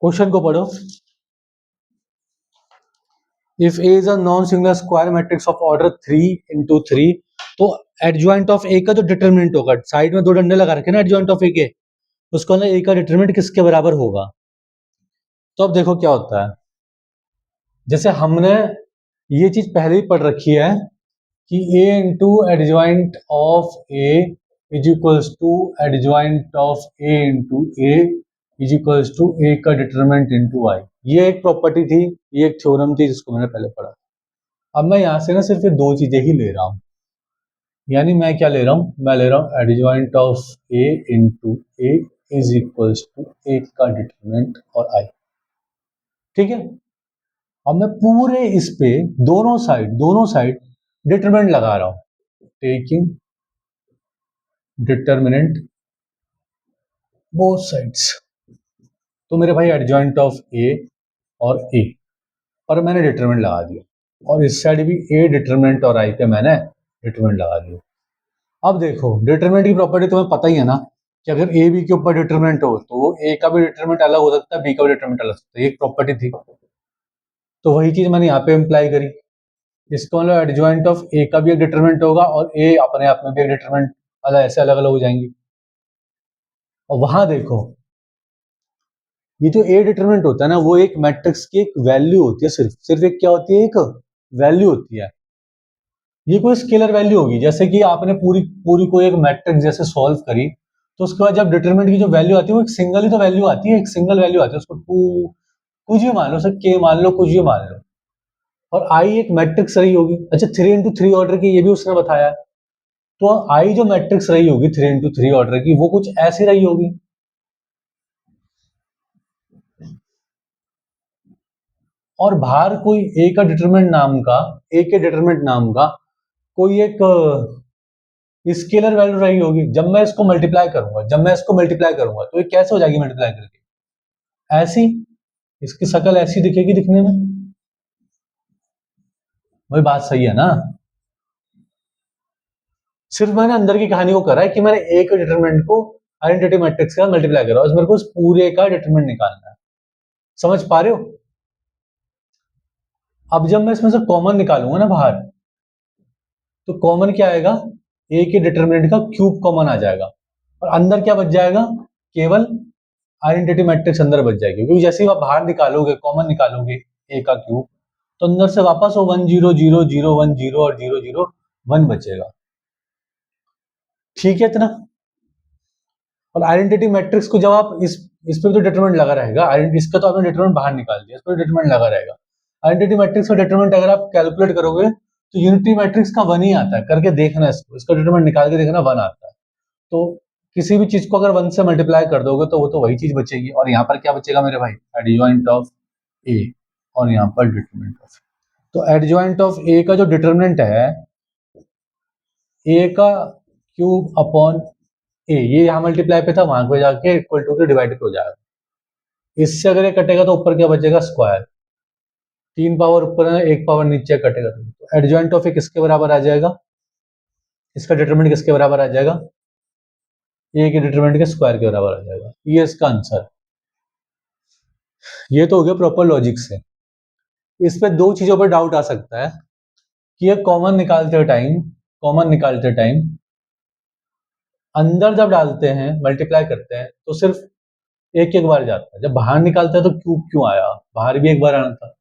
क्वेश्चन को पढ़ो। If A is a non singular square matrix of order 3 × 3, तो एडजॉइंट ऑफ ए का जो डिटरमिनेंट होगा, साइड में 2 डंडे लगा रखे ना एडजॉइंट ऑफ ए के, उसको अंदर ए का डिटरमिनेंट किसके बराबर होगा? तो अब देखो क्या होता है, जैसे हमने ये चीज पहले ही पढ़ रखी है कि a into adjoint of a is equals to adjoint of a into a is equals to a का डिटरमिनेंट इंटू आई। ये एक प्रॉपर्टी थी, ये एक थ्योरम थी जिसको मैंने पहले पढ़ा। अब मैं यहाँ से ना सिर्फ ये 2 चीजें ही ले रहा हूँ, यानी मैं क्या ले रहा हूँ, मैं ले रहा हूँ adjoint of a into a is equals to a का डिटरमिनेंट और आई। ठीक है, अब मैं पूरे इस पे दोनों साइड डिटरमिनेंट लगा रहा हूं, टेकिंग डिटरमिनेंट बोथ साइड्स। तो मेरे भाई एडजॉइंट ऑफ ए और ए पर मैंने डिटरमिनेंट लगा दिया, और इस साइड भी ए डिटरमिनेंट और आई पे मैंने डिटरमिनेंट लगा दिया। अब देखो डिटरमिनेंट की प्रॉपर्टी तुम्हें पता ही है ना कि अगर ए बी के ऊपर डिटरमिनेंट हो तो ए का भी डिटरमिनेंट अलग हो सकता है, बी का भी डिटरमिनेंट अलग हो सकता है, एक प्रॉपर्टी थी। तो वही चीज मैंने यहाँ पे इम्प्लाई करी। इसका मतलब एडजॉइंट ऑफ ए का भी एक डिटरमिनेंट होगा और ए अपने आप में भी एक डिटरमिनेंट अलग, ऐसे अलग अलग हो जाएंगी। और वहां देखो ये जो ए डिटरमिनेंट होता है ना, वो एक मैट्रिक्स की एक वैल्यू होती है, सिर्फ एक क्या होती है, एक वैल्यू होती है। ये कोई स्केलर वैल्यू होगी, जैसे कि आपने पूरी पूरी कोई एक मैट्रिक्स जैसे सॉल्व करी, तो उसके बाद जब डिटरमिनेंट की जो वैल्यू आती है वो एक सिंगल ही तो वैल्यू आती है, एक सिंगल वैल्यू आती है, उसको टू कुछ भी मान लो, सर के मान लो, कुछ भी मान लो, और आई एक मैट्रिक्स रही होगी। अच्छा 3 × 3 ऑर्डर की ये भी उसने बताया, तो आई जो मैट्रिक्स रही होगी 3 × 3 ऑर्डर की, वो कुछ ऐसी रही होगी। और बाहर कोई ए का डिटरमिनेंट नाम का, ए के डिटरमिनेंट नाम का कोई एक स्केलर वैल्यू रही होगी। जब मैं इसको मल्टीप्लाई करूंगा तो ये कैसे हो जाएगी मल्टीप्लाई करके? ऐसी, इसकी शक्ल ऐसी दिखेगी दिखने में। वही बात सही है ना? सिर्फ मैंने अंदर की कहानी को करा है कि मैंने ए के डिटरमिनेंट को आइडेंटिटी मैट्रिक्स का मल्टीप्लाई करा, मेरे को इस पूरे का डिटरमिनेंट निकालना है। समझ पा रहे हो? अब जब मैं इसमें से कॉमन निकालूंगा ना बाहर, तो कॉमन क्या आएगा, ए के डिटरमिनेंट का क्यूब कॉमन आ जाएगा, और अंदर क्या बच जाएगा, केवल आइडेंटिटी मैट्रिक्स अंदर बच जाएगी। क्योंकि जैसे ही आप बाहर निकालोगे, कॉमन निकालोगे ए का क्यूब, तो अंदर से वापस वो 1 0 0 0 1 0 और 0 0 1 बचेगा। ठीक है इतना? और आइडेंटिटी मैट्रिक्स को जब आप इस पे तो डिटरमिनेंट लगा रहेगा, इसका तो आपने डिटरमिनेंट बाहर निकाल दिया, इस पर डिटरमिनेंट लगा रहेगा। आइडेंटिटी मैट्रिक्स का डिटरमिनेंट अगर आप कैलकुलेट करोगे तो यूनिटी मैट्रिक्स का 1 ही आता है, करके देखना इसको, इसका डिटरमिनेंट निकाल के देखना 1 आता है। तो किसी भी चीज को अगर 1 से मल्टीप्लाई कर दोगे तो वो तो वही चीज बचेगी, और यहाँ पर क्या बचेगा मेरे भाई, एडजॉइंट ऑफ ए, और यहाँ पर डिटरमिनेंट ऑफ। तो एडजॉइंट ऑफ ए का जो डिटरमिनेंट है, ए का क्यूब अपॉन ए, ये यहाँ मल्टीप्लाई पे था, वहां पे जाके इक्वल टू के डिवाइड हो जाएगा। इससे अगर ये कटेगा तो ऊपर क्या बचेगा, स्क्वायर। 3 पावर ऊपर है, 1 पावर नीचे कटेगा, तो एडजॉइंट ऑफ ए किसके बराबर आ जाएगा, इसका डिटरमिनेंट किसके बराबर आ जाएगा, ए के डिटरमिनेंट के स्क्वायर के बराबर आ जाएगा। ये इसका आंसर। ये तो हो गया प्रॉपर लॉजिक से। इस पे 2 चीजों पर डाउट आ सकता है कि ये कॉमन निकालते टाइम अंदर जब डालते हैं, मल्टीप्लाई करते हैं, तो सिर्फ एक एक बार जाता है, जब बाहर निकालते हैं तो क्यूब क्यों आया, बाहर भी एक बार आना था।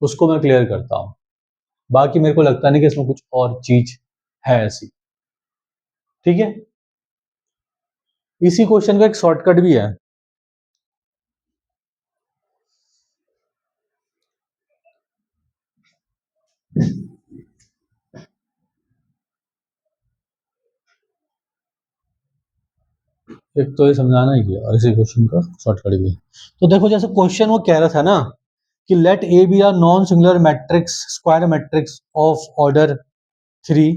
उसको मैं क्लियर करता हूं। बाकी मेरे को लगता नहीं कि इसमें कुछ और चीज है ऐसी। ठीक है, इसी क्वेश्चन का एक शॉर्टकट भी है। एक तो ये समझाना ही किया, और इसी क्वेश्चन का शॉर्टकट भी है। तो देखो जैसे क्वेश्चन वो कह रहा था ना कि let a b are non singular matrix, square matrix of order 3,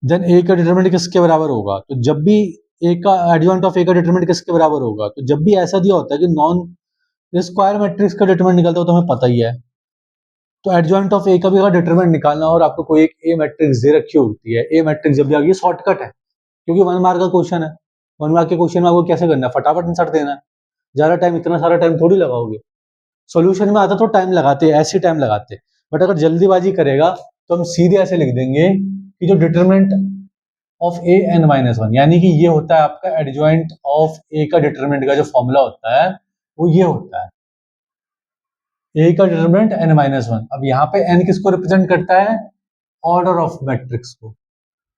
then a का डिटरमिनेंट किसके बराबर होगा, तो जब भी ए का एडजॉइंट ऑफ ए का डिटरमिनेंट किसके बराबर होगा, तो जब भी ऐसा दिया होता है कि नॉन स्क्वायर मैट्रिक्स का डिटरमिनेंट निकलता हो तो हमें पता ही है, तो एडजॉइंट ऑफ ए का भी अगर डिटरमिनेंट निकालना और आपको कोई एक ए मैट्रिक्स दे रखी होती है, ए मैट्रिक्स जब भी आ गई शॉर्टकट है, क्योंकि 1 मार्क का क्वेश्चन है, 1 मार्क के क्वेश्चन में आपको कैसे करना है, फटाफट आंसर देना है, ज्यादा टाइम, इतना सारा टाइम थोड़ी लगाओगे, सॉल्यूशन में आता तो टाइम लगाते, ऐसे टाइम लगाते, बट अगर जल्दीबाजी करेगा तो हम सीधे ऐसे लिख देंगे कि जो determinant of A N minus one, यानी कि ये होता है आपका एडजॉइंट ऑफ ए का डिटरमिनेंट का जो फॉर्मूला होता है वो ये होता है, ए का डिटरमिनेंट एन माइनस वन। अब यहाँ पे एन किसको रिप्रेजेंट करता है, ऑर्डर ऑफ मैट्रिक्स को।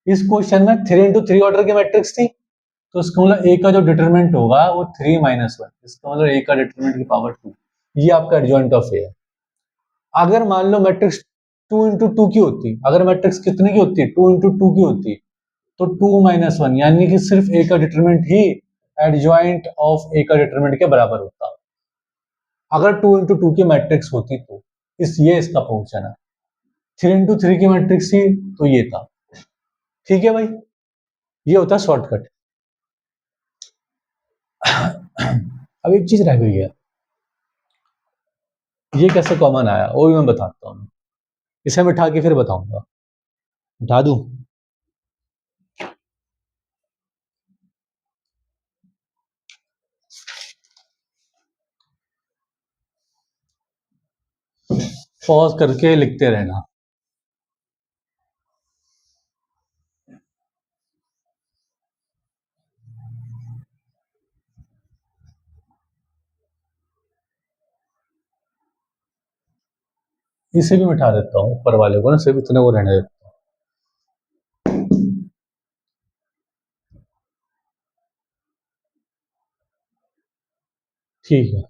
इस क्वेश्चन में 3 into 3 ऑर्डर की मैट्रिक्स थी, तो इसका मतलब ए का जो डिटरमिनेंट होगा वो 3 - 1, इसका मतलब ए का डिटरमिनेंट की पावर 2, ये आपका एडजॉइंट ऑफ ए है। अगर मान लो मैट्रिक्स 2 into 2 की होती, अगर मैट्रिक्स कितने की होती, 2 into 2 की होती, तो 2 - 1 यानी कि सिर्फ ए का डिटरमिनेंट ही एडजॉइंट ऑफ ए का डिटरमिनेंट के बराबर होता, अगर 2 into 2 की मैट्रिक्स होती तो। ये इसका फंक्शन है। 3 into 3 की मैट्रिक्स थी तो ये था। ठीक है भाई, ये होता है शॉर्टकट। अब एक चीज रह गई है, ये कैसे कॉमन आया वो भी मैं बताता हूँ, इसे मैं उठा के फिर बताऊंगा। उठा दूं, पॉज करके लिखते रहना। इसे भी मिटा देता हूँ ऊपर वाले को ना, सिर्फ इतने को रहने देता हूँ। ठीक है,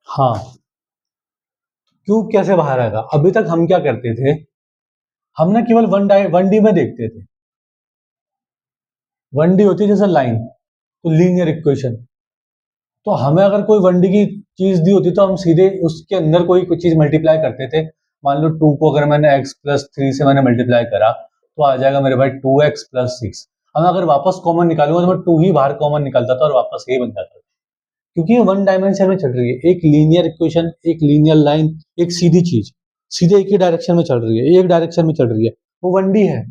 हाँ, क्यूब कैसे बाहर आएगा। अभी तक हम क्या करते थे, हम ना केवल वन डी में देखते थे, वन डी होती है जैसे लाइन, तो लीनियर इक्वेशन, तो हमें अगर कोई वन डी की चीज दी होती तो हम सीधे उसके अंदर कोई चीज मल्टीप्लाई करते थे। मान लो 2 को अगर मैंने x+3 से मैंने मल्टीप्लाई करा तो आ जाएगा मेरे भाई 2x+6। अब अगर वापस कॉमन निकालूंगा तो मैं 2 ही बाहर कॉमन निकालता था और वापस ये बन जाता था, क्योंकि ये वन डायमेंशन में चल रही है, एक लीनियर इक्वेशन, एक लीनियर लाइन, एक सीधी चीज सीधे एक ही डायरेक्शन में चल रही है, एक डायरेक्शन में चल रही है, वो वन डी है,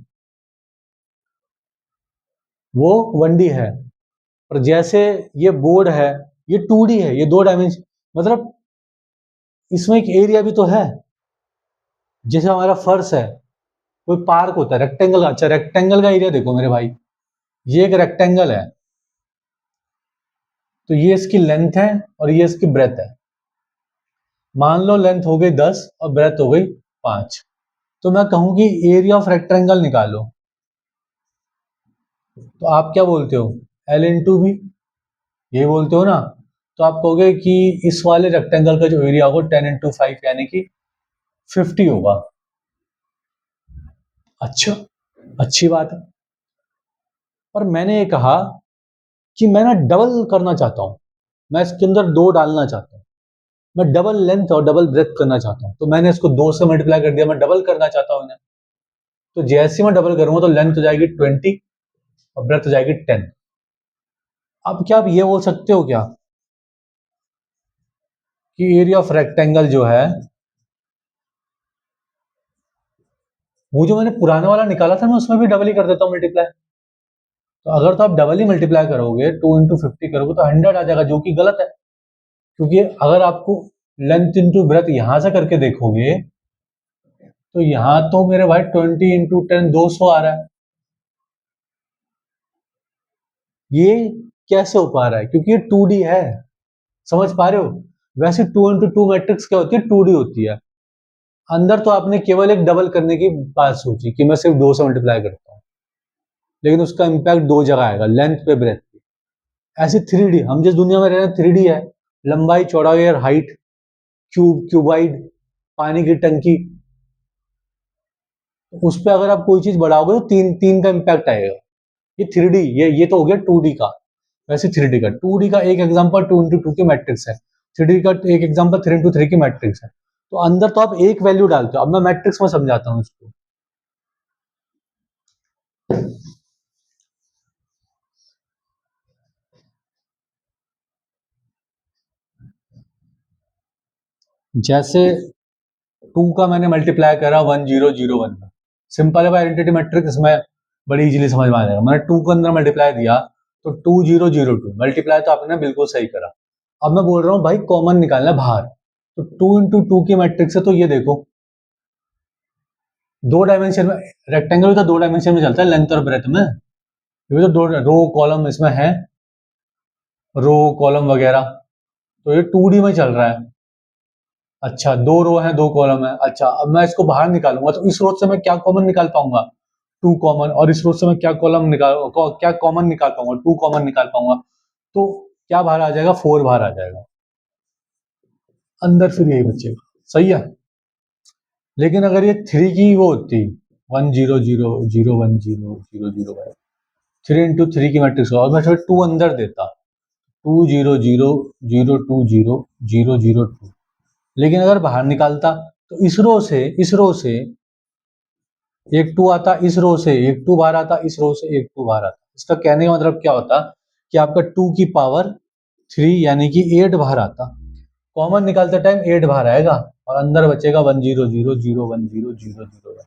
वो वन डी है। और जैसे ये बोर्ड है, ये 2D है, ये 2 डायमेंशन, मतलब इसमें एक एरिया भी तो है, जैसे हमारा फर्श है, कोई पार्क होता है रेक्टेंगल, अच्छा रेक्टेंगल का एरिया देखो मेरे भाई, ये एक रेक्टेंगल है, तो ये इसकी लेंथ है और ये इसकी ब्रेथ है। मान लो लेंथ हो गई 10 और ब्रेथ हो गई 5, तो मैं कहूं कि एरिया ऑफ रेक्टेंगल निकालो, तो आप क्या बोलते हो, एल इंटू बी, ये बोलते हो ना, तो आप कहोगे कि इस वाले रेक्टेंगल का जो एरिया होगा 10 into 5 यानी कि 50 होगा। अच्छा, अच्छी बात है, पर मैंने ये कहा कि मैं ना डबल करना चाहता हूं, मैं इसके अंदर 2 डालना चाहता हूं, मैं डबल लेंथ और डबल ब्रेथ करना चाहता हूं, तो मैंने इसको 2 से मल्टीप्लाई कर दिया, मैं डबल करना चाहता हूं इन्हें, तो जैसे मैं डबल करूंगा तो लेंथ हो जाएगी 20 और ब्रेथ हो जाएगी 10। अब क्या आप ये बोल सकते हो क्या कि एरिया ऑफ रेक्टेंगल जो है, वो जो मैंने पुराना वाला निकाला था मैं उसमें भी डबल ही कर देता हूँ मल्टीप्लाई, तो अगर तो आप डबल ही मल्टीप्लाई करोगे 2 into 50 करोगे तो 100 आ जाएगा, जो कि गलत है, क्योंकि अगर आपको लेंथ इंटू ब्रेथ यहां से करके देखोगे तो यहां तो मेरे भाई 20 into 10 200 आ रहा है, ये कैसे हो पा रहा है, क्योंकि ये 2D है, समझ पा रहे हो। वैसे 2 into 2 मैट्रिक्स क्या होती है, 2D होती है, अंदर तो आपने केवल एक डबल करने की बात सोची कि मैं सिर्फ 2 से मल्टीप्लाई करता हूँ, लेकिन उसका इंपैक्ट 2 जगह आएगा, लेंथ पे ब्रेथ पे। ऐसे 3D, हम जिस दुनिया में रह रहे हैं 3D है, लंबाई चौड़ाई और हाइट, क्यूबाइड, पानी की टंकी, उस पर अगर आप कोई चीज बढ़ाओगे तो तीन तीन का इंपैक्ट आएगा, ये 3D, ये तो हो गया 2D का। वैसे 3D का, 2D का एक एग्जांपल 2 into 2 की मैट्रिक्स है, 3D का एक एग्जांपल 3 into 3 की मैट्रिक्स है। तो अंदर तो आप एक वैल्यू डालते हो। अब मैं मैट्रिक्स में समझाता हूँ इसको। जैसे 2 का मैंने मल्टीप्लाई करा 1001 में, सिंपल है आइडेंटिटी मैट्रिक्स में, बड़ी इजीली समझ में आ जाएगा। मैंने 2 के अंदर मल्टीप्लाई दिया तो 2002 मल्टीप्लाई तो आपने बिल्कुल सही करा। अब मैं बोल रहा हूँ भाई कॉमन निकालना है बाहर, तो 2 into 2 की मैट्रिक्स है, तो ये देखो 2 डायमेंशन में, रेक्टेंगल तो 2 डायमेंशन में चलता है लेंथ और ब्रेथ में, ये तो 2 रो कॉलम इसमें है, रो कॉलम वगैरह, तो ये 2D में चल रहा है। अच्छा 2 रो है 2 कॉलम है। अच्छा अब मैं इसको बाहर निकालूंगा तो इस रो से मैं क्या कॉमन निकाल पाऊंगा, 2 कॉमन, और इस रो से मैं क्या क्या कॉमन निकाल पाऊंगा, 2 कॉमन निकाल पाऊंगा, तो क्या बाहर आ जाएगा, 4 बाहर आ जाएगा, अंदर फिर यही बचेगा। सही है। लेकिन अगर ये 3 की वो होती 100 0 1 0 0 3 into 3 की मैट्रिक्स और मैं 2 अंदर देता, 2 0 0 0 2 0 0 2, लेकिन अगर बाहर निकालता तो इस रो से एक 2 आता, इस रो से एक 2 बाहर आता, इस रो से एक 2 बाहर आता। इसका कहने का मतलब क्या होता कि आपका 2 की पावर 3 यानी कि 8 बाहर आता। कॉमन निकालते टाइम 8 बाहर आएगा और अंदर बचेगा 100 0 1 0 0 0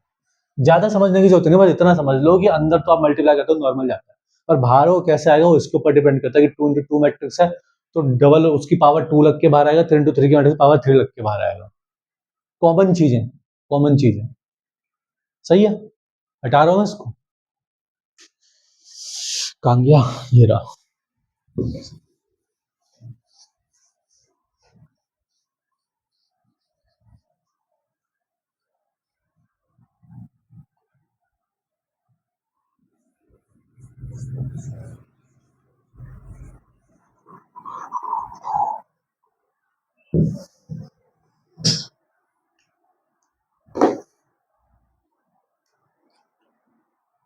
ज्यादा समझने की जरूरत नहीं, बस इतना समझ लो कि अंदर तो आप मल्टीप्लाई करते हो नॉर्मल जाता है, और बाहर वो कैसे आएगा वो इसके ऊपर डिपेंड करता है कि 2 into 2 मैट्रिक्स है, तो डबल उसकी पावर 2 लग के बाहर आएगा, 3 into 3 की मैट्रिक्स पावर 3 लग के बाहर आएगा। कॉमन चीज है, कॉमन चीज है। सही है। हटा रहा हूँ इसको, कहाँ गया, ये रहा।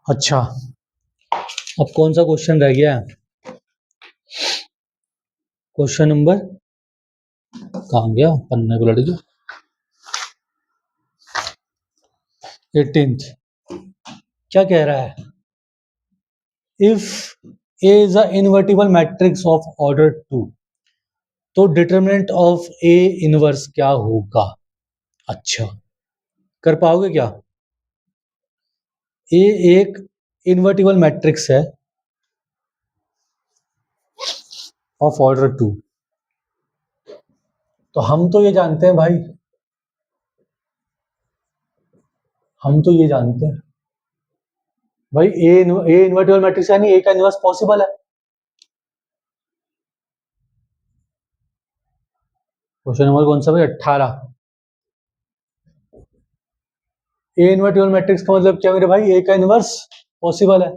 अच्छा अब कौन सा क्वेश्चन रह गया है, क्वेश्चन नंबर, कहाँ गया पन्ने को लड़ गया, 18th। क्या कह रहा है, if A is a invertible matrix of order 2 तो डिटरमिनेंट ऑफ ए इनवर्स क्या होगा। अच्छा कर पाओगे क्या। ए एक इनवर्टिबल मैट्रिक्स है ऑफ ऑर्डर 2, तो हम तो ये जानते हैं भाई, हम तो ये जानते हैं भाई ए इनवर्टिबल मैट्रिक्स यानी ए का इनवर्स पॉसिबल है। क्वेश्चन नंबर कौन सा भाई, 18। ए इनवर्टिबल मैट्रिक्स का मतलब क्या मेरे भाई, ए का इनवर्स पॉसिबल है,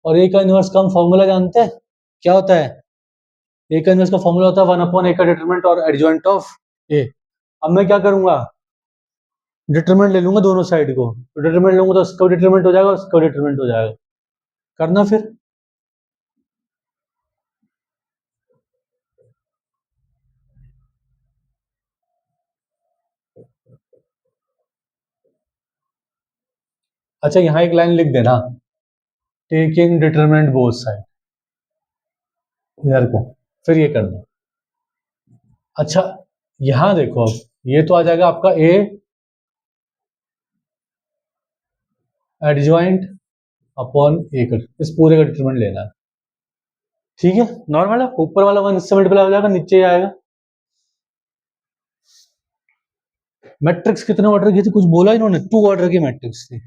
और ए का इनवर्स का हम फॉर्मूला जानते हैं क्या होता है, ए का इनवर्स का फॉर्मूला होता है 1/a का डिटरमिनेंट और एडजॉइंट ऑफ ए। अब मैं क्या करूंगा, डिटरमिनेंट ले लूंगा दोनों साइड को, तो डिटरमिनेंट लूंगा तो इसका डिटरमिनेंट हो जाएगा, उसका डिटरमिनेंट हो जाएगा, करना फिर। अच्छा यहाँ एक लाइन लिख देना, टेकिंग डिटरमिनेंट बोथ साइड, इधर को, फिर ये करना। अच्छा यहाँ देखो, अब ये तो आ जाएगा आपका ए एडजॉइंट अपॉन ए का, इस पूरे का डिटरमिनेंट लेना है। ठीक है नॉर्मल है, ऊपर वाला 1 इससे मल्टीप्लाई हो जाएगा, नीचे ही आएगा। मैट्रिक्स कितने ऑर्डर की थी, कुछ बोला इन्होंने, 2 ऑर्डर की मैट्रिक्स थी,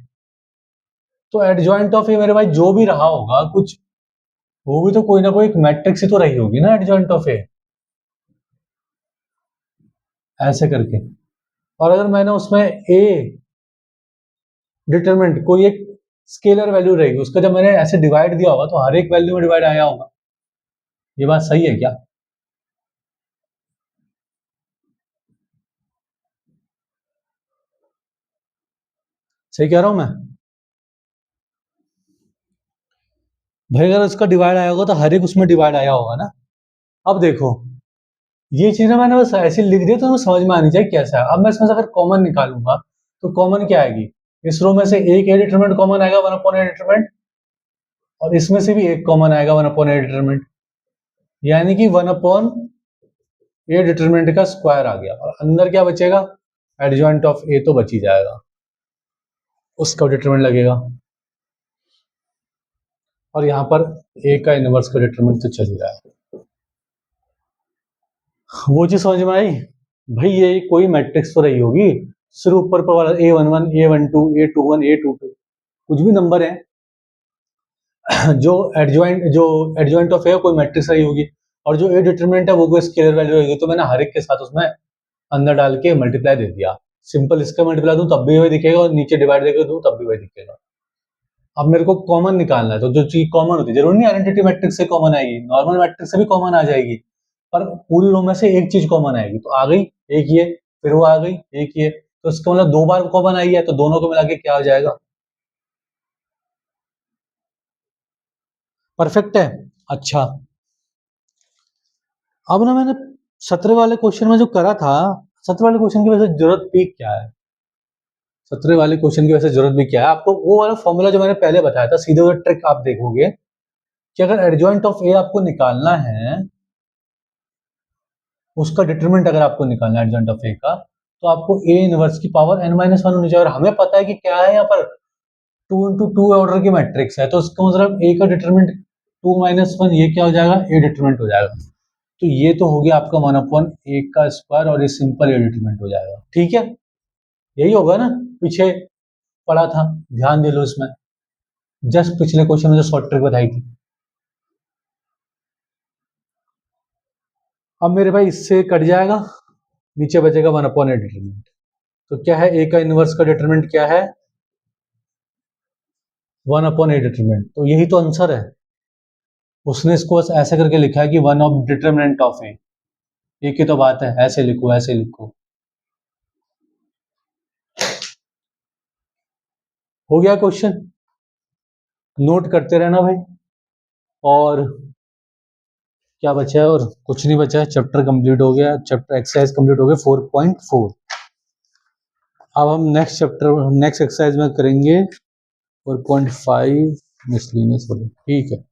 तो एडजॉइंट ऑफ ए मेरे भाई जो भी रहा होगा कुछ, वो भी तो कोई ना कोई एक मैट्रिक्स ही तो रही होगी ना एडजॉइंट ऑफ ए, ऐसे करके। और अगर मैंने उसमें ए डिटरमिनेंट कोई एक स्केलर वैल्यू रहेगी, उसका जब मैंने ऐसे डिवाइड दिया होगा तो हर एक वैल्यू में डिवाइड आया होगा। ये बात सही है क्या। सही कह रहा हूं मैं। भाई अगर उसका डिवाइड आया होगा तो हर एक उसमें डिवाइड आया होगा ना। अब देखो, ये चीजें मैंने बस ऐसे लिख दी तो समझ में आनी चाहिए कैसा है। अब मैं इसमें से अगर कॉमन निकालूंगा तो कॉमन क्या आएगी, इस रो में से एक ए डिटरमिनेंट कॉमन आएगा 1 अपॉन ए डिटरमिनेंट, और इसमें से भी एक कॉमन आएगा 1 अपॉन ए डिटरमिनेंट, यानी कि 1 अपॉन ए डिटरमिनेंट का स्क्वायर आ गया, और अंदर क्या बचेगा, एडजॉइंट ऑफ ए तो बच ही जाएगा, उसका डिटरमिनेंट लगेगा, और यहाँ पर ए का इनवर्स का डिटरमिनेंट तो चल ही रहा है। वो चीज समझ में आई भाई, ये कोई मैट्रिक्स तो रही होगी, सिर्फ ऊपर पर वाला A11 A12 A21 A22 कुछ भी नंबर है जो एडजॉइंट ऑफ है कोई मैट्रिक्स रही होगी, और जो ए डिटरमिनेंट है वो कोई स्केलर वैल्यू रहेगी, तो मैंने हर एक के साथ उसमें अंदर डाल के मल्टीप्लाई दे दिया। सिंपल इसका मल्टीप्लाई दूं तब भी वही दिखेगा, और नीचे डिवाइड देकर दूं तब भी वही दिखेगा। अब मेरे को कॉमन निकालना है, तो जो चीज कॉमन होती है, जरूरी नहीं आइडेंटिटी मैट्रिक्स से कॉमन आएगी, नॉर्मल मैट्रिक्स से भी कॉमन आ जाएगी, पर पूरी रो में से एक चीज कॉमन आएगी, तो आ गई एक ये, फिर वो आ गई एक ये, तो इसका मतलब 2 बार कॉमन आई है, तो दोनों को मिला के क्या हो जाएगा, परफेक्ट है। अच्छा, अब ना मैंने 17 वाले क्वेश्चन में जो करा था, 17 वाले क्वेश्चन की वजह से जरूरत भी क्या है, 17 वाले क्वेश्चन की वजह से जरूरत भी क्या है, आपको वो वाला फॉर्मूला जो मैंने पहले बताया था, सीधे वो ट्रिक आप देखोगे कि अगर एडजॉइंट ऑफ ए आपको निकालना है, उसका डिटरमिनेंट अगर आपको निकालना है एडजॉइंट ऑफ ए का, तो आपको ए इनवर्स की पावर n-1 होनी चाहिए, और हमें पता है कि क्या है यहाँ पर 2 into 2 ऑर्डर की मैट्रिक्स है, तो इसका मतलब ए का डिटरमिनेंट 2-1, ये क्या हो जाएगा, ए डिटरमिनेंट हो जाएगा, तो ये तो हो गया आपका 1/a का स्क्वायर, और ये सिंपल ए डिटरमिनेंट हो जाएगा। ठीक है, यही होगा ना, पीछे पढ़ा था, ध्यान दे लो इसमें, जस्ट पिछले क्वेश्चन में जो शॉर्ट ट्रिक बताई थी। अब मेरे भाई इससे कट जाएगा, नीचे बचेगा 1/a डिटरमिनेंट, तो क्या है, ए का इनवर्स का डिटरमिनेंट क्या है, 1/a डिटरमिनेंट, तो यही तो आंसर है। उसने इसको बस ऐसे करके लिखा है कि 1 ऑफ डिटरमिनेंट ऑफ ए, एक ही तो बात है, ऐसे लिखो ऐसे लिखो। हो गया क्वेश्चन, नोट करते रहना भाई, और क्या बचा है, और कुछ नहीं बचा है, चैप्टर कंप्लीट हो गया, चैप्टर एक्सरसाइज कंप्लीट हो गया 4.4। अब हम नेक्स्ट चैप्टर नेक्स्ट एक्सरसाइज में करेंगे 4.5 मिसलिनियस, ठीक है।